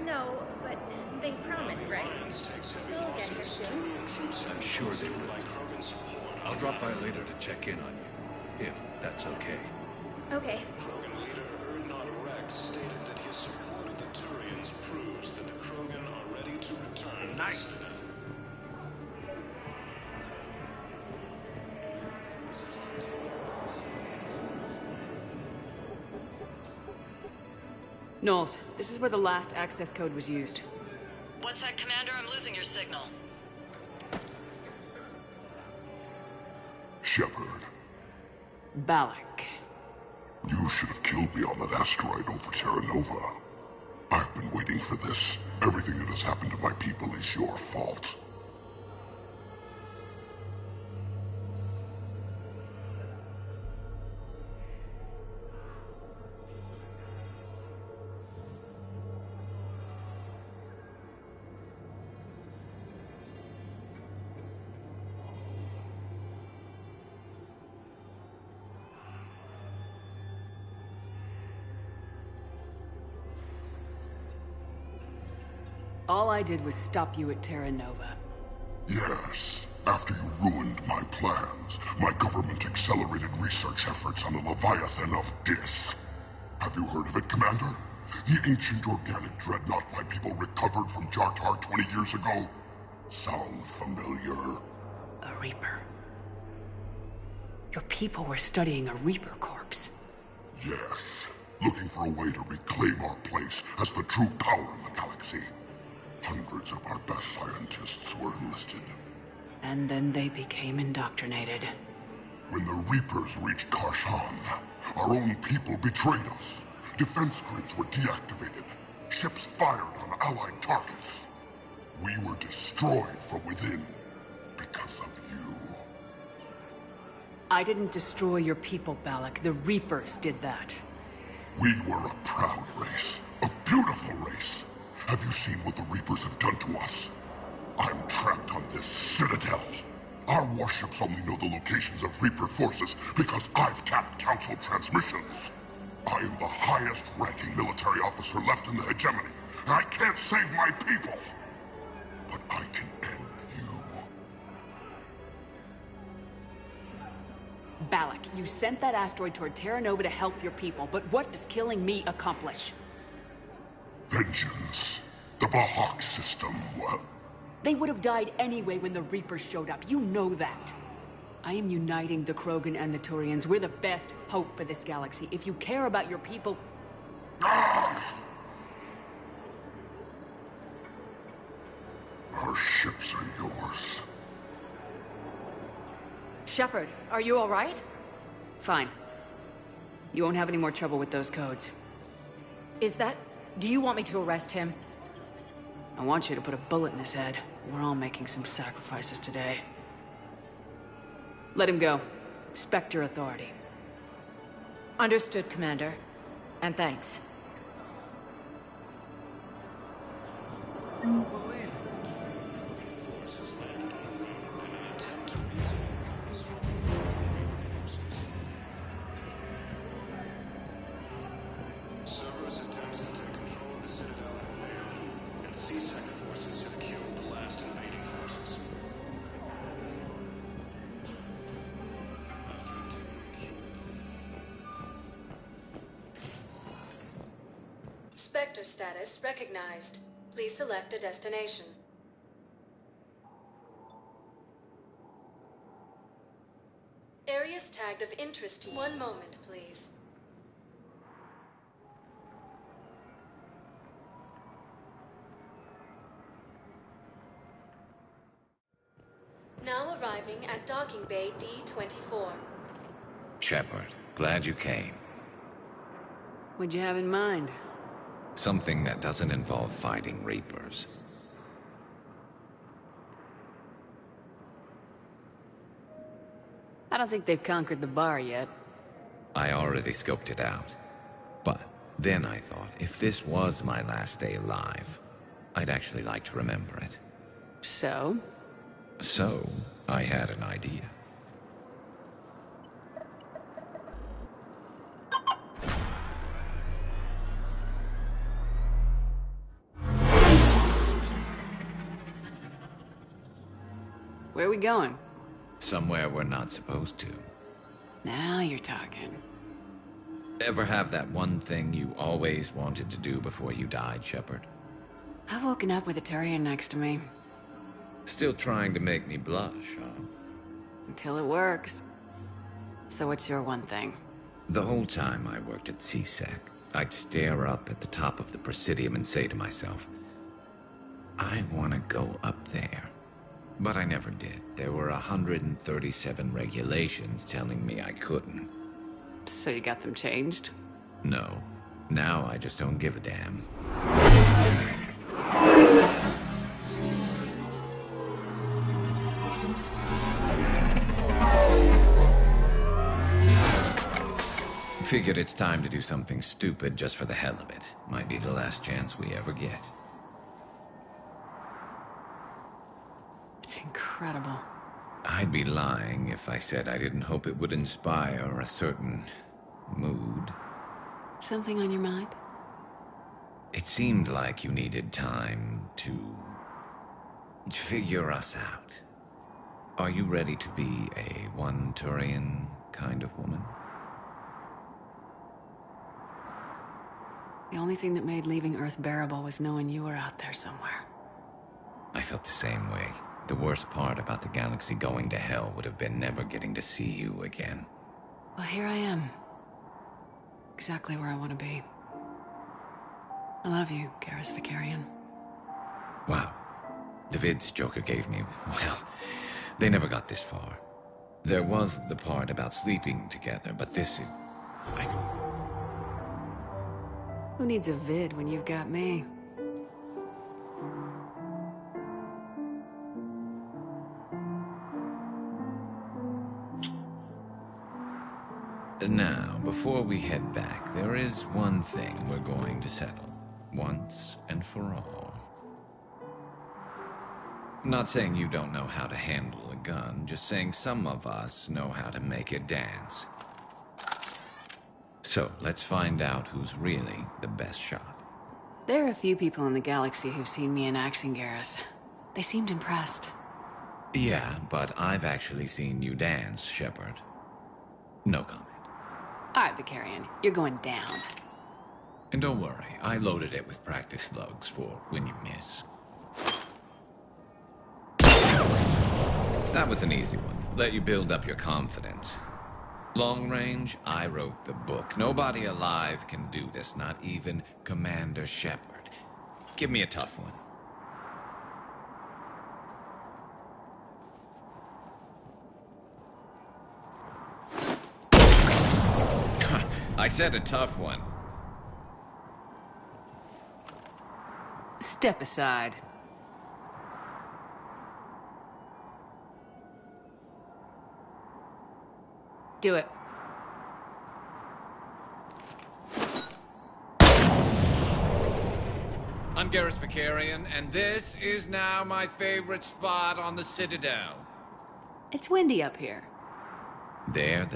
No, but they promised, right? They'll get here soon. I'm sure they will. I'll drop by later to check in on you, if that's okay. Okay. Krogan leader Urdnot Rex stated that his support of the Turians proves that the Krogan are ready to return. Nice. Knowles, this is where the last access code was used. What's that, Commander? I'm losing your signal. Shepard. Balak. You should have killed me on that asteroid over Terra Nova. I've been waiting for this. Everything that has happened to my people is your fault. All I did was stop you at Terra Nova. Yes. After you ruined my plans, my government accelerated research efforts on the Leviathan of Dis. Have you heard of it, Commander? The ancient organic dreadnought my people recovered from Jartar 20 years ago? Sound familiar? A Reaper. Your people were studying a Reaper corpse. Yes. Looking for a way to reclaim our place as the true power of the galaxy. Hundreds of our best scientists were enlisted. And then they became indoctrinated. When the Reapers reached Karshan, our own people betrayed us. Defense grids were deactivated. Ships fired on Allied targets. We were destroyed from within because of you. I didn't destroy your people, Balak. The Reapers did that. We were a proud race. A beautiful race. Have you seen what the Reapers have done to us? I'm trapped on this citadel. Our warships only know the locations of Reaper forces because I've tapped Council transmissions. I am the highest-ranking military officer left in the hegemony, and I can't save my people. But I can end you. Balak, you sent that asteroid toward Terra Nova to help your people, but what does killing me accomplish? Vengeance. The Bahak system, well... They would have died anyway when the Reapers showed up. You know that. I am uniting the Krogan and the Turians. We're the best hope for this galaxy. If you care about your people... Our ships are yours. Shepard, are you all right? Fine. You won't have any more trouble with those codes. Is that... Do you want me to arrest him? I want you to put a bullet in his head. We're all making some sacrifices today. Let him go. Respect your authority. Understood, Commander. And thanks. Cerberus attempts to take control of the Citadel have failed, and C-Sec forces have killed the last invading forces. Spectre status recognized. Please select a destination. Areas tagged of interest to you. One moment, please. Now arriving at Docking Bay D-24. Shepard, glad you came. What'd you have in mind? Something that doesn't involve fighting Reapers. I don't think they've conquered the bar yet. I already scoped it out. But then I thought, if this was my last day alive, I'd actually like to remember it. So? So, I had an idea. Where are we going? Somewhere we're not supposed to. Now you're talking. Ever have that one thing you always wanted to do before you died, Shepard? I've woken up with a Turian next to me. Still trying to make me blush, huh? Until it works. So what's your one thing? The whole time I worked at C-Sec, I'd stare up at the top of the Presidium and say to myself, I want to go up there. But I never did. There were 137 regulations telling me I couldn't. So you got them changed? No. Now I just don't give a damn. Figured it's time to do something stupid just for the hell of it. Might be the last chance we ever get. It's incredible. I'd be lying if I said I didn't hope it would inspire a certain mood. Something on your mind? It seemed like you needed time to figure us out. Are you ready to be a one-Turian kind of woman? The only thing that made leaving Earth bearable was knowing you were out there somewhere. I felt the same way. The worst part about the galaxy going to hell would have been never getting to see you again. Well, here I am. Exactly where I want to be. I love you, Garrus Vakarian. Wow. The vids Joker gave me, well, they never got this far. There was the part about sleeping together, but this is... Who needs a vid when you've got me? Now, before we head back, there is one thing we're going to settle, once and for all. I'm not saying you don't know how to handle a gun, just saying some of us know how to make it dance. So, let's find out who's really the best shot. There are a few people in the galaxy who've seen me in action, Garrus. They seemed impressed. Yeah, but I've actually seen you dance, Shepard. No comment. All right, Vakarian, you're going down. And don't worry, I loaded it with practice slugs for when you miss. That was an easy one. Let you build up your confidence. Long range, I wrote the book. Nobody alive can do this, not even Commander Shepard. Give me a tough one. I said a tough one. Step aside. Do it. I'm Garrus Vakarian, and this is now my favorite spot on the Citadel. It's windy up here. There.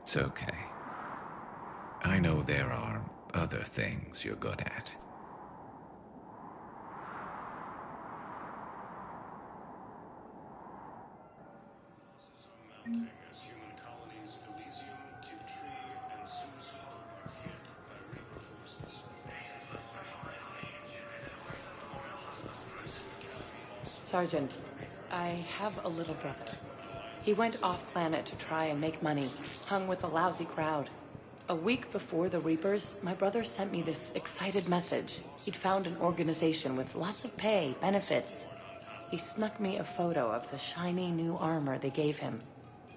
It's okay. I know there are other things you're good at. As human colonies Elysium, Tivtree, and Suzu are hit by Reaper forces. Sergeant, I have a little brother. He went off-planet to try and make money, hung with a lousy crowd. A week before the Reapers, my brother sent me this excited message. He'd found an organization with lots of pay, benefits. He snuck me a photo of the shiny new armor they gave him.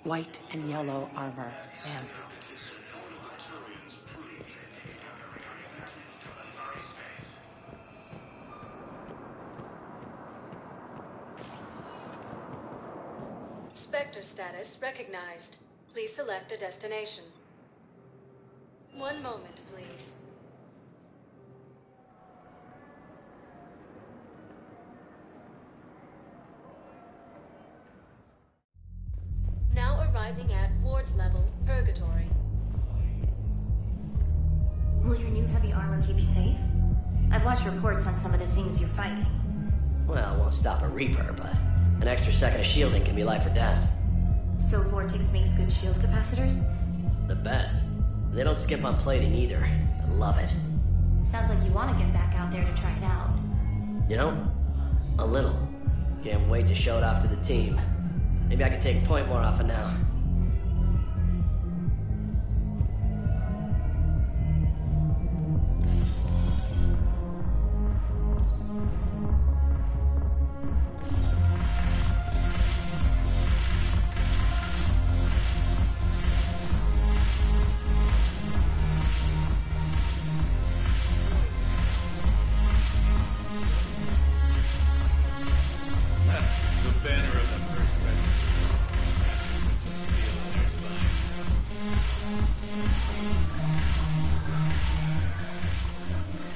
White and yellow armor, man. Spectre status recognized. Please select a destination. One moment, please. Now arriving at Ward's level, Purgatory. Will your new heavy armor keep you safe? I've watched reports on some of the things you're fighting. Well, it won't stop a Reaper, but an extra second of shielding can be life or death. So Vortex makes good shield capacitors? The best. They don't skip on plating either. I love it. Sounds like you want to get back out there to try it out. You know? A little. Can't wait to show it off to the team. Maybe I can take a point more off of now.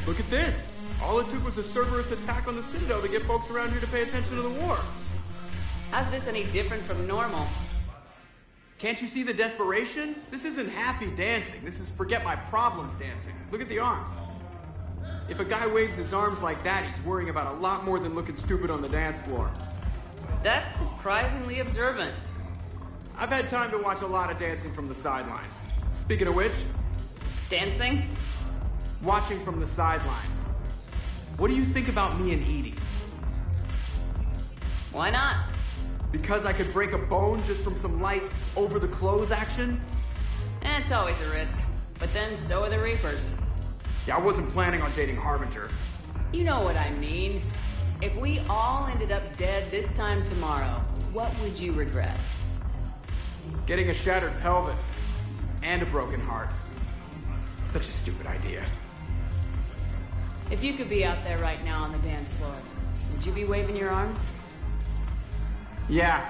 Look at this! All it took was a Cerberus attack on the Citadel to get folks around here to pay attention to the war. How's this any different from normal? Can't you see the desperation? This isn't happy dancing. This is forget my problems dancing. Look at the arms. If a guy waves his arms like that, he's worrying about a lot more than looking stupid on the dance floor. That's surprisingly observant. I've had time to watch a lot of dancing from the sidelines. Speaking of which... Dancing? Watching from the sidelines. What do you think about me and Edie? Why not? Because I could break a bone just from some light over-the-clothes action? It's always a risk. But then so are the Reapers. Yeah, I wasn't planning on dating Harbinger. You know what I mean. If we all ended up dead this time tomorrow, what would you regret? Getting a shattered pelvis. And a broken heart. Such a stupid idea. If you could be out there right now on the dance floor, would you be waving your arms? Yeah.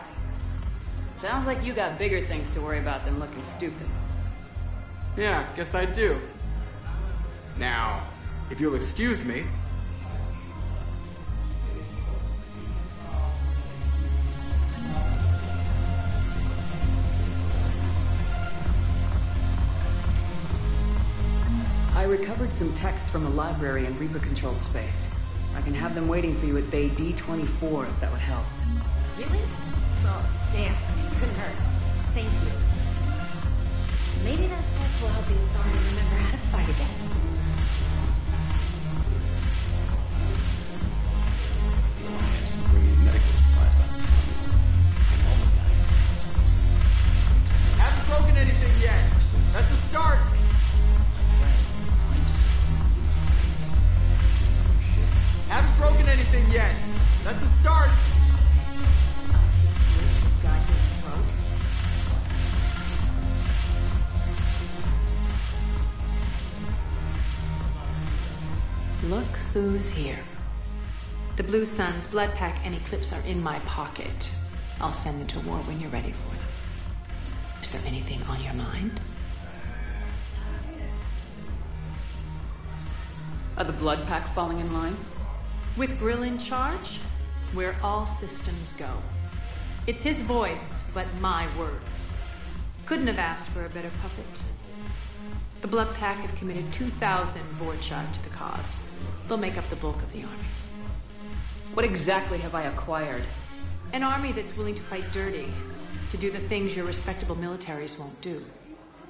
Sounds like you got bigger things to worry about than looking stupid. Yeah, guess I do. Now, if you'll excuse me... I recovered some texts from a library in Reaper-controlled space. I can have them waiting for you at Bay D-24 if that would help. Really? Well, damn, it couldn't hurt. Thank you. Maybe those texts will help you sorry and remember how to fight again. Haven't broken anything yet. That's a start. Haven't broken anything yet. That's a start. Look who's here. The Blue Suns, Blood Pack, and Eclipse are in my pocket. I'll send them to war when you're ready for them. Is there anything on your mind? Are the Blood Pack falling in line? With Grill in charge, where all systems go. It's his voice, but my words. Couldn't have asked for a better puppet. The Blood Pack have committed 2,000 Vorcha to the cause. They'll make up the bulk of the army. What exactly have I acquired? An army that's willing to fight dirty, to do the things your respectable militaries won't do.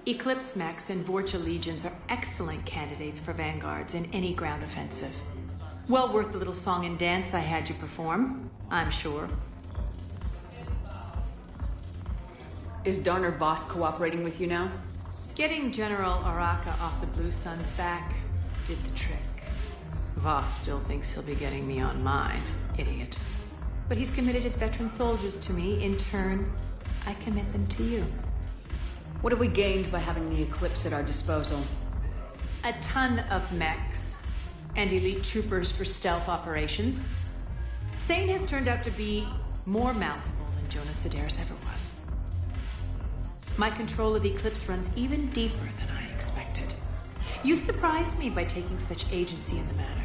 Eclipse mechs and Vorcha legions are excellent candidates for vanguards in any ground offensive. Well worth the little song and dance I had you perform, I'm sure. Is Darner Voss cooperating with you now? Getting General Araka off the Blue Sun's back did the trick. Voss still thinks he'll be getting me on mine, idiot. But he's committed his veteran soldiers to me. In turn, I commit them to you. What have we gained by having the Eclipse at our disposal? A ton of mechs and elite troopers for stealth operations. Sane has turned out to be more malleable than Jonas Sedaris ever was. My control of Eclipse runs even deeper than I expected. You surprised me by taking such agency in the matter.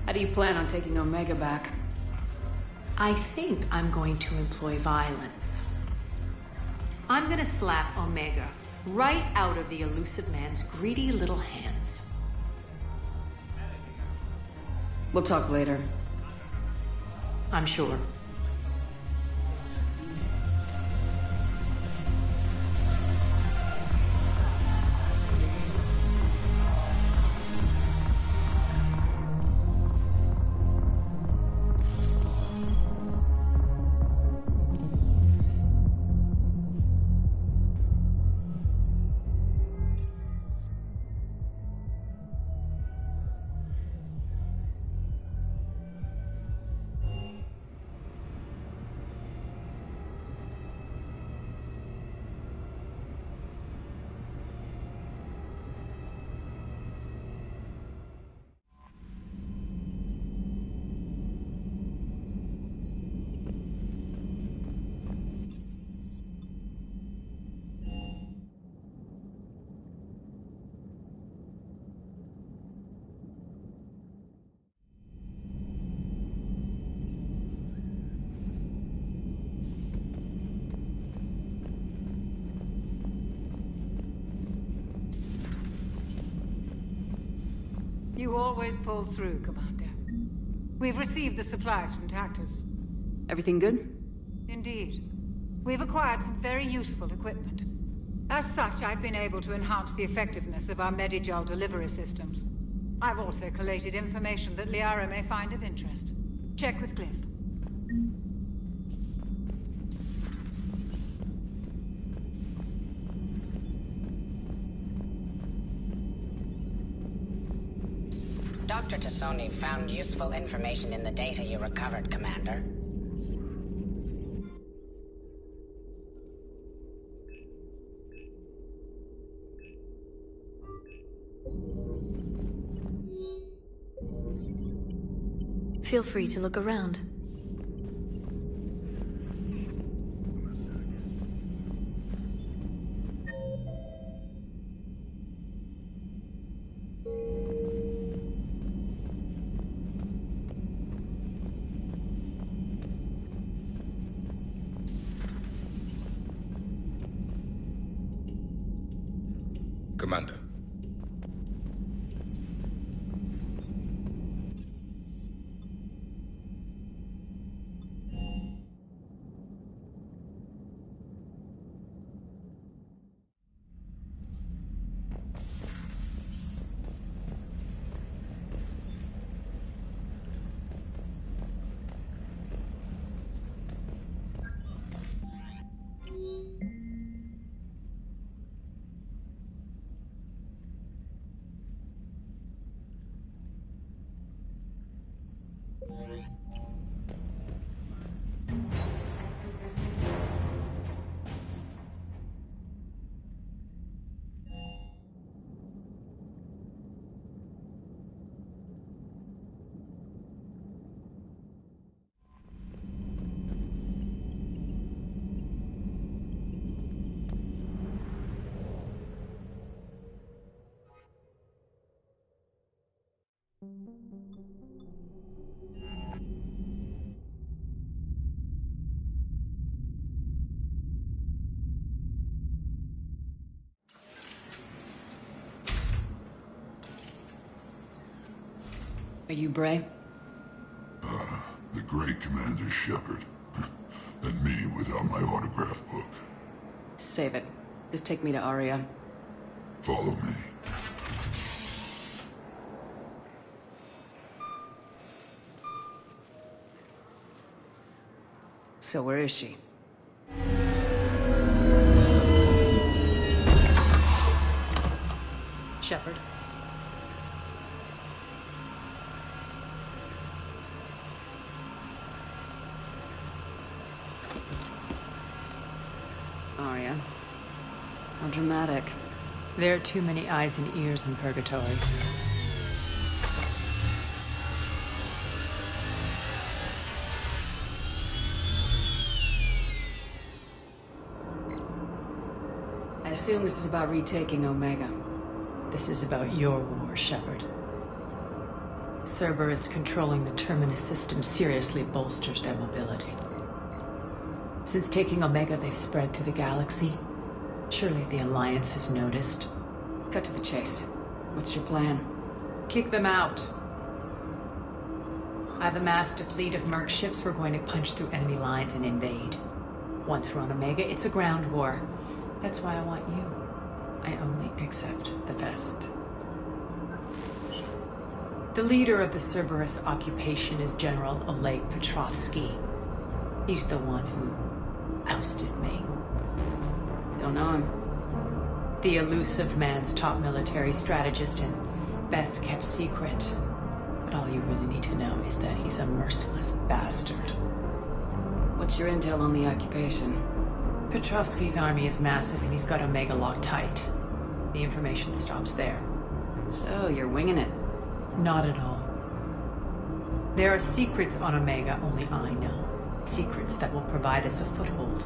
How do you plan on taking Omega back? I think I'm going to employ violence. I'm gonna slap Omega right out of the elusive man's greedy little hands. We'll talk later. I'm sure. You always pull through, Commander. We've received the supplies from Tactus. Everything good? Indeed. We've acquired some very useful equipment. As such, I've been able to enhance the effectiveness of our Medigel delivery systems. I've also collated information that Liara may find of interest. Check with Glyph. Dr. Tassoni found useful information in the data you recovered, Commander. Feel free to look around. Commander. Are you Bray? The great Commander Shepard. And me without my autograph book. Save it. Just take me to Aria. Follow me. So where is she? Shepard. Aria. How dramatic. There are too many eyes and ears in Purgatory. I assume this is about retaking Omega. This is about your war, Shepard. Cerberus controlling the Terminus system seriously bolsters their mobility. Since taking Omega, they've spread through the galaxy. Surely the Alliance has noticed. Cut to the chase. What's your plan? Kick them out. I've amassed a fleet of merc ships. We're going to punch through enemy lines and invade. Once we're on Omega, it's a ground war. That's why I want you. I only accept the best. The leader of the Cerberus occupation is General Oleg Petrovsky. He's the one who ousted me. Don't know him. The elusive man's top military strategist and best kept secret. But all you really need to know is that he's a merciless bastard. What's your intel on the occupation? Petrovsky's army is massive and he's got Omega locked tight. The information stops there. So, you're winging it? Not at all. There are secrets on Omega only I know. Secrets that will provide us a foothold.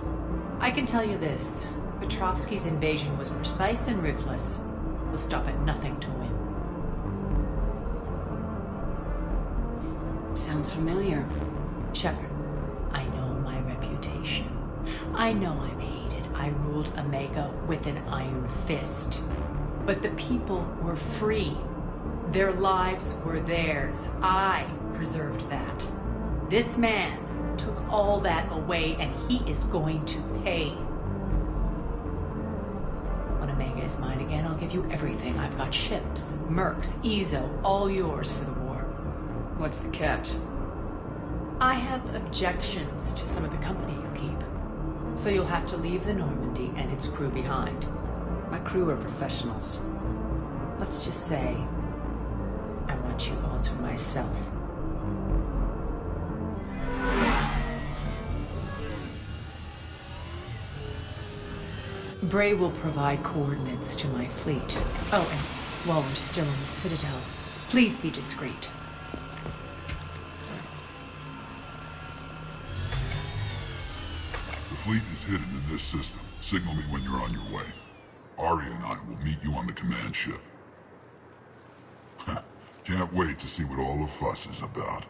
I can tell you this. Petrovsky's invasion was precise and ruthless. We'll stop at nothing to win. Sounds familiar. Shepard, I know my reputation. I know I'm hated. I ruled Omega with an iron fist. But the people were free. Their lives were theirs. I preserved that. This man took all that away, and he is going to pay. When Omega is mine again, I'll give you everything. I've got ships, mercs, Ezo, all yours for the war. What's the catch? I have objections to some of the company you keep. So you'll have to leave the Normandy and its crew behind. My crew are professionals. Let's just say, I want you all to myself. Bray will provide coordinates to my fleet. Oh, and while we're still in the Citadel, please be discreet. The fleet is hidden in this system. Signal me when you're on your way. Arya and I will meet you on the command ship. Can't wait to see what all the fuss is about.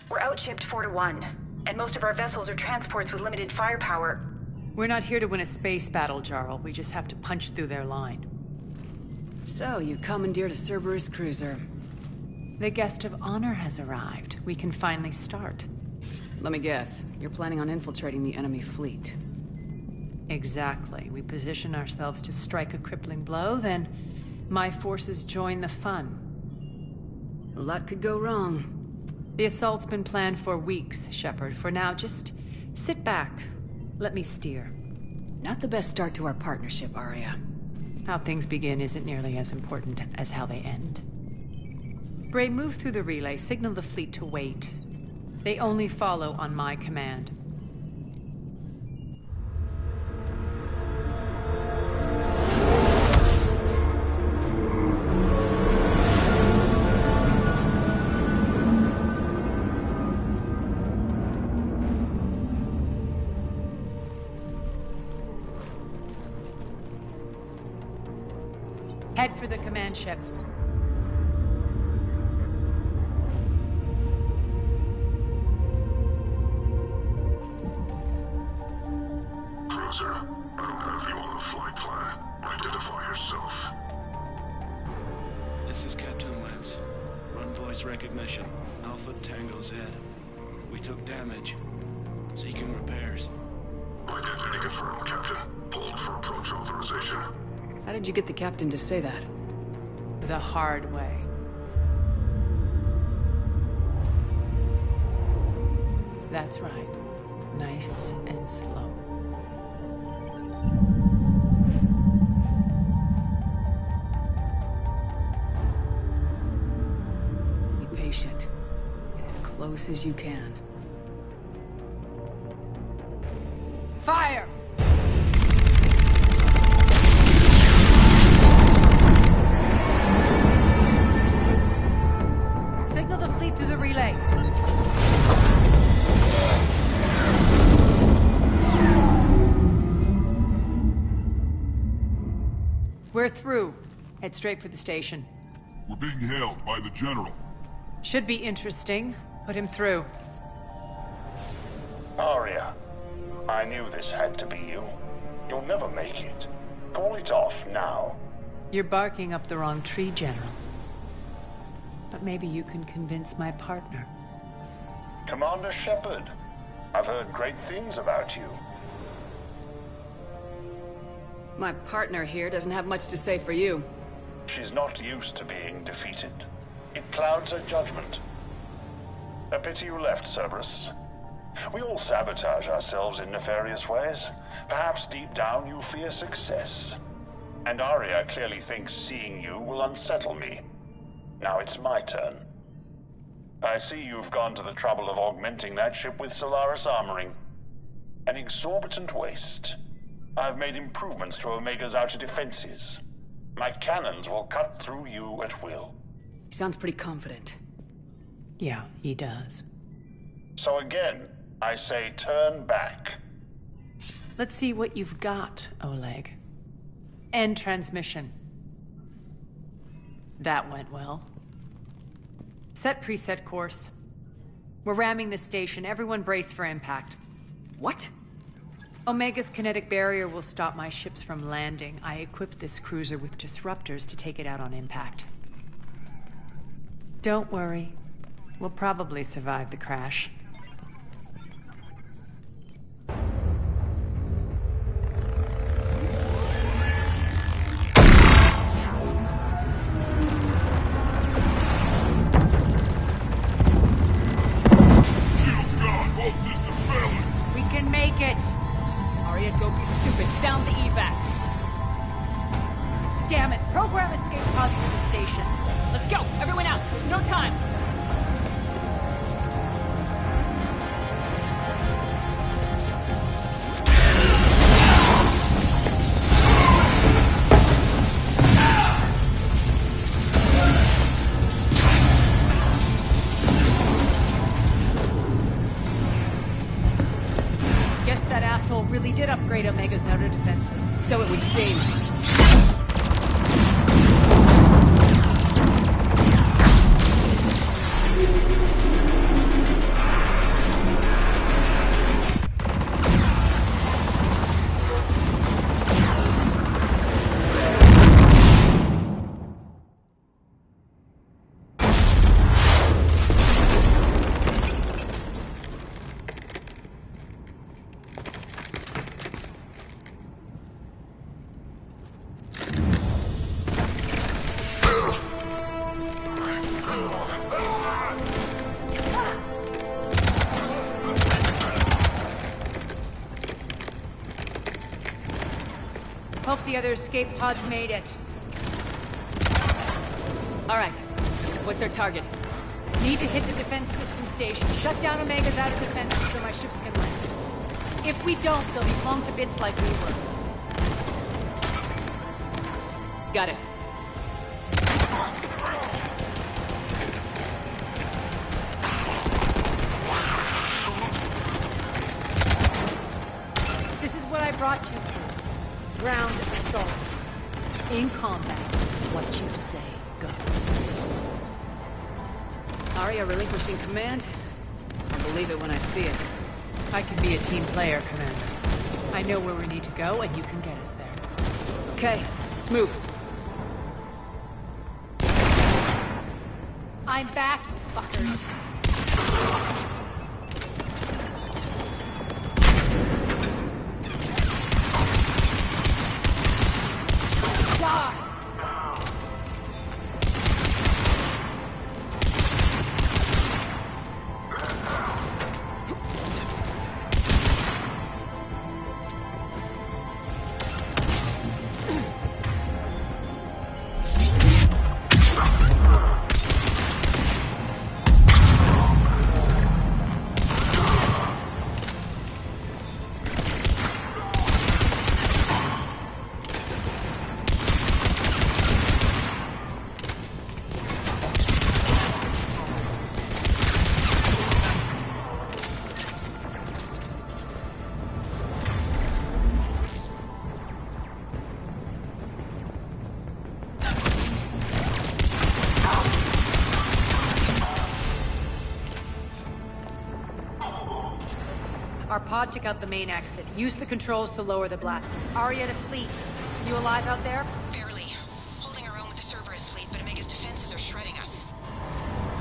We're outshipped 4-1. And most of our vessels are transports with limited firepower. We're not here to win a space battle, Jarl. We just have to punch through their line. So, you commandeered a Cerberus cruiser. The guest of honor has arrived. We can finally start. Let me guess. You're planning on infiltrating the enemy fleet. Exactly. We position ourselves to strike a crippling blow, then my forces join the fun. A lot could go wrong. The assault's been planned for weeks, Shepard. For now, just sit back. Let me steer. Not the best start to our partnership, Arya. How things begin isn't nearly as important as how they end. Bray, move through the relay. Signal the fleet to wait. They only follow on my command. Head for the command ship. Cruiser, I don't have you on the flight plan. Identify yourself. This is Captain Lance. Run voice recognition. Alpha Tango Z. We took damage. Seeking repairs. Identity confirmed, Captain. Hold for approach authorization. How did you get the captain to say that? The hard way. That's right. Nice and slow. Be patient. Get as close as you can. Fire! Signal the fleet through the relay. We're through. Head straight for the station. We're being hailed by the General. Should be interesting. Put him through. Arya, I knew this had to be you. You'll never make it. Call it off now. You're barking up the wrong tree, General. But maybe you can convince my partner. Commander Shepard, I've heard great things about you. My partner here doesn't have much to say for you. She's not used to being defeated. It clouds her judgment. A pity you left, Cerberus. We all sabotage ourselves in nefarious ways. Perhaps deep down you fear success. And Arya clearly thinks seeing you will unsettle me. Now it's my turn. I see you've gone to the trouble of augmenting that ship with Solaris armoring. An exorbitant waste. I've made improvements to Omega's outer defenses. My cannons will cut through you at will. He sounds pretty confident. Yeah, he does. So again, I say turn back. Let's see what you've got, Oleg. End transmission. That went well. Set preset course. We're ramming the station. Everyone brace for impact. What? Omega's kinetic barrier will stop my ships from landing. I equipped this cruiser with disruptors to take it out on impact. Don't worry. We'll probably survive the crash. We can make it! Arya, don't be stupid. Sound the evacs. Damn it! Program escape pods for the station. Let's go! Everyone out! There's no time! Guess that asshole really did upgrade Omega's outer defenses. So it would seem. the other escape pods made it. All right. What's our target? Need to hit the defense system station. Shut down Omega's outer defenses so my ships can land. If we don't, they'll be blown to bits like we were. Got it. This is what I brought you for. Ground assault. In combat, what you say goes. Arya relinquishing command? I'll believe it when I see it. I can be a team player, Commander. I know where we need to go, and you can get us there. Okay, let's move. I'm back, you fuckers. Die! Our pod took out the main exit. Use the controls to lower the blast. Arya to fleet. You alive out there? Barely. Holding our own with the Cerberus fleet, but Omega's defenses are shredding us.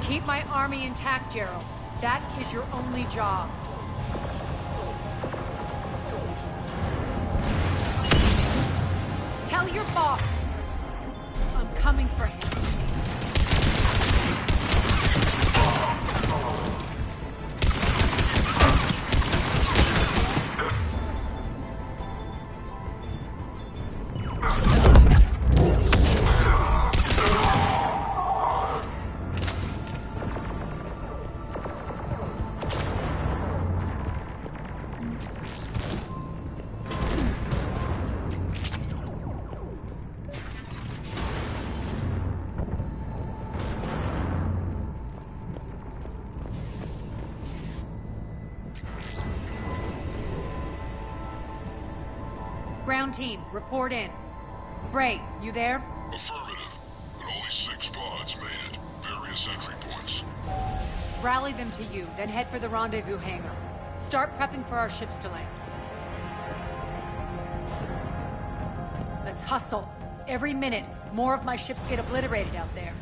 Keep my army intact, Gerald. That is your only job. Tell your boss I'm coming for him. Ground team, report in. Bray, you there? Affirmative. But only 6 pods made it. Various entry points. Rally them to you, then head for the rendezvous hangar. Start prepping for our ships to land. Let's hustle. Every minute, more of my ships get obliterated out there.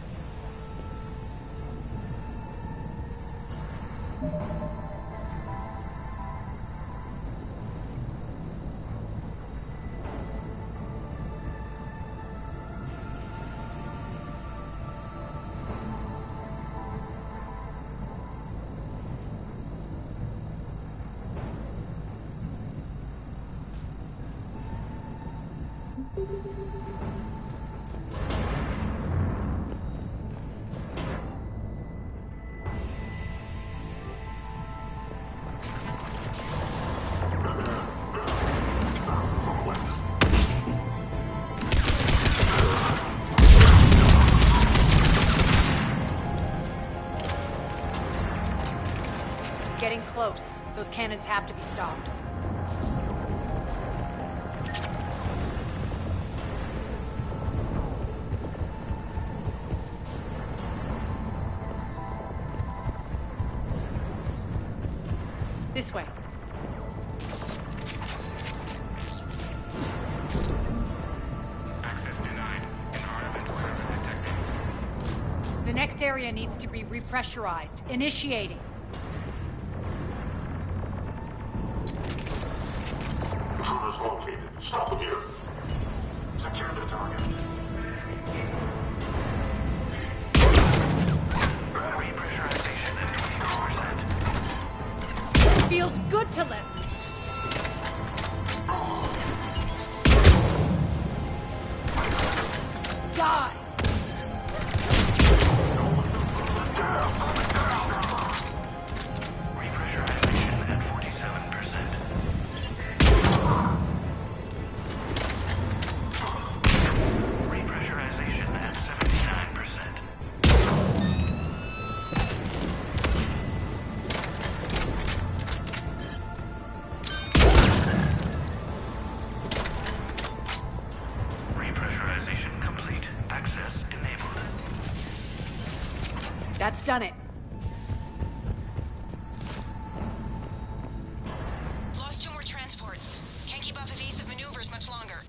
Getting close. Those cannons have to be stopped. This way. Access denied. Environment weapon detected. The next area needs to be repressurized. Initiating. Intruders located. Stop them here. Secure the target. Repressurization at 24%. Feels good to live. die! Repressurization at 47%. Repressurization at 79%. Repressurization complete. Access enabled. That's done it. Lost 2 more transports. Can't keep up evasive maneuvers much longer.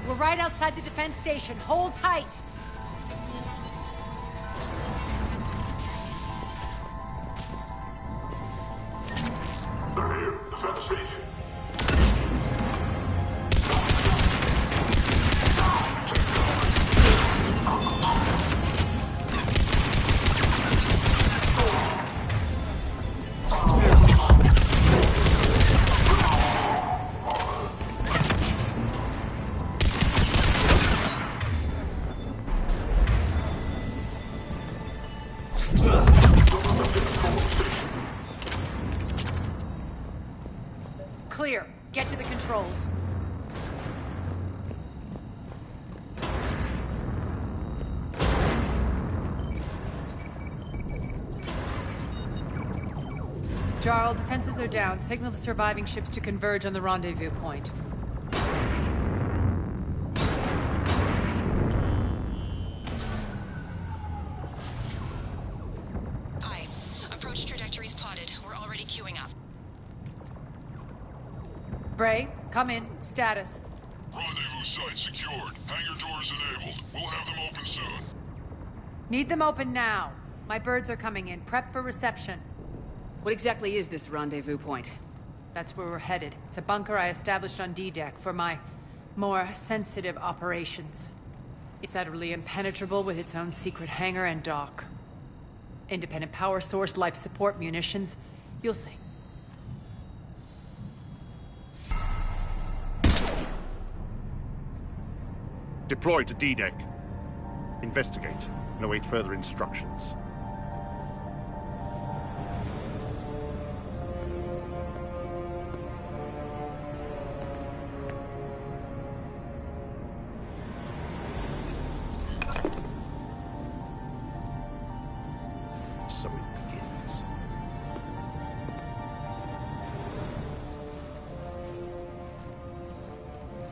We're right outside the defense station. Hold tight! They're here. Defense station. Clear. Get to the controls. Jarl, defenses are down. Signal the surviving ships to converge on the rendezvous point. Aye. Approach trajectories plotted. We're already queuing up. Bray, come in. Status. Rendezvous site secured. Hangar doors enabled. We'll have them open soon. Need them open now. My birds are coming in. Prep for reception. What exactly is this rendezvous point? That's where we're headed. It's a bunker I established on D-Deck for my more sensitive operations. It's utterly impenetrable with its own secret hangar and dock. Independent power source, life support, munitions. You'll see. Deploy to D-Deck. Investigate and await further instructions. So it begins.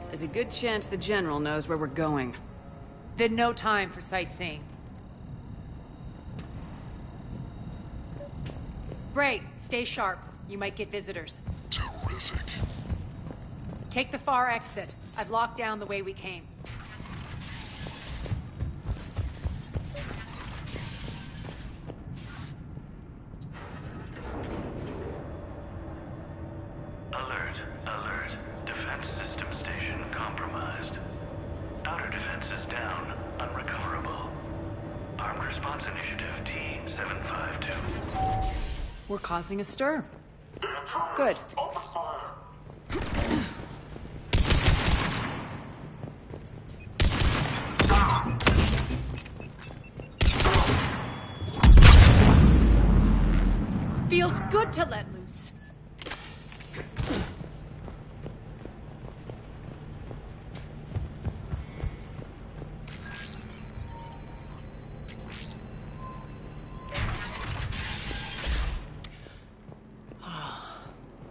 There's a good chance the General knows where we're going. Then no time for sightseeing. Bray, stay sharp. You might get visitors. Terrific. Take the far exit. I've locked down the way we came. Alert, alert. Defense system station compromised. Outer defenses down, unrecoverable. Armed Response Initiative T-752. We're causing a stir. Good. Open fire. Feels good to let loose.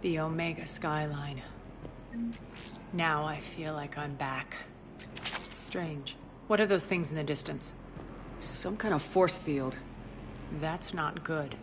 The Omega skyline. Now I feel like I'm back. Strange. What are those things in the distance? Some kind of force field. That's not good.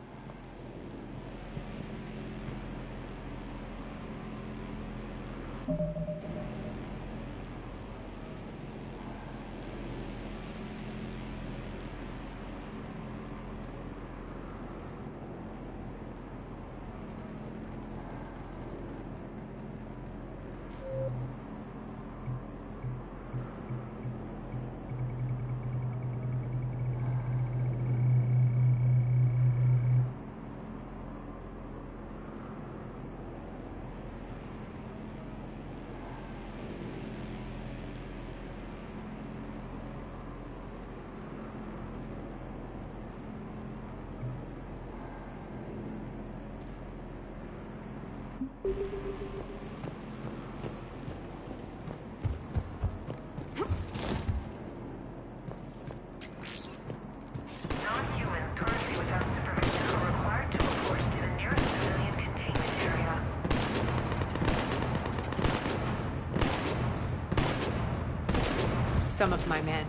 Non-humans currently without supervision are required to report to the nearest civilian containment area. Some of my men.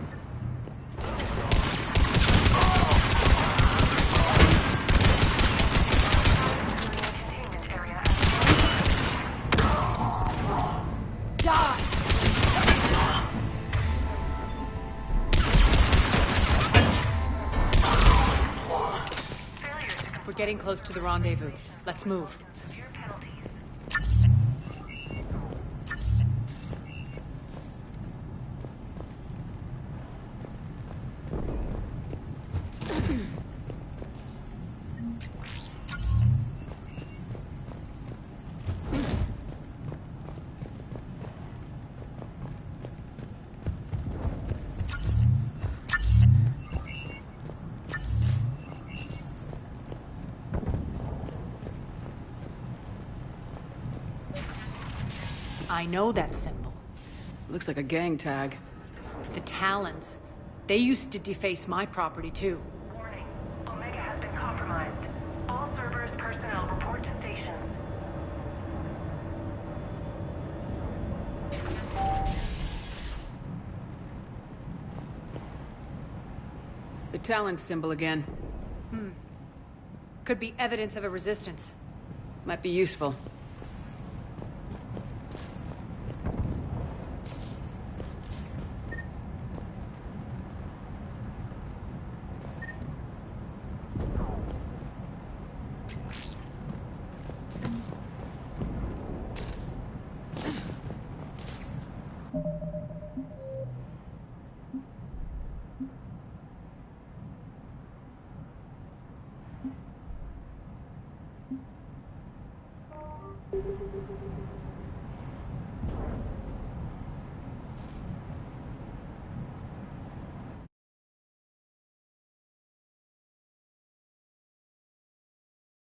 We're getting close to the rendezvous. Let's move. I know that symbol. Looks like a gang tag. The Talons. They used to deface my property, too. Warning. Omega has been compromised. All Cerberus personnel report to stations. The Talon symbol again. Could be evidence of a resistance. Might be useful.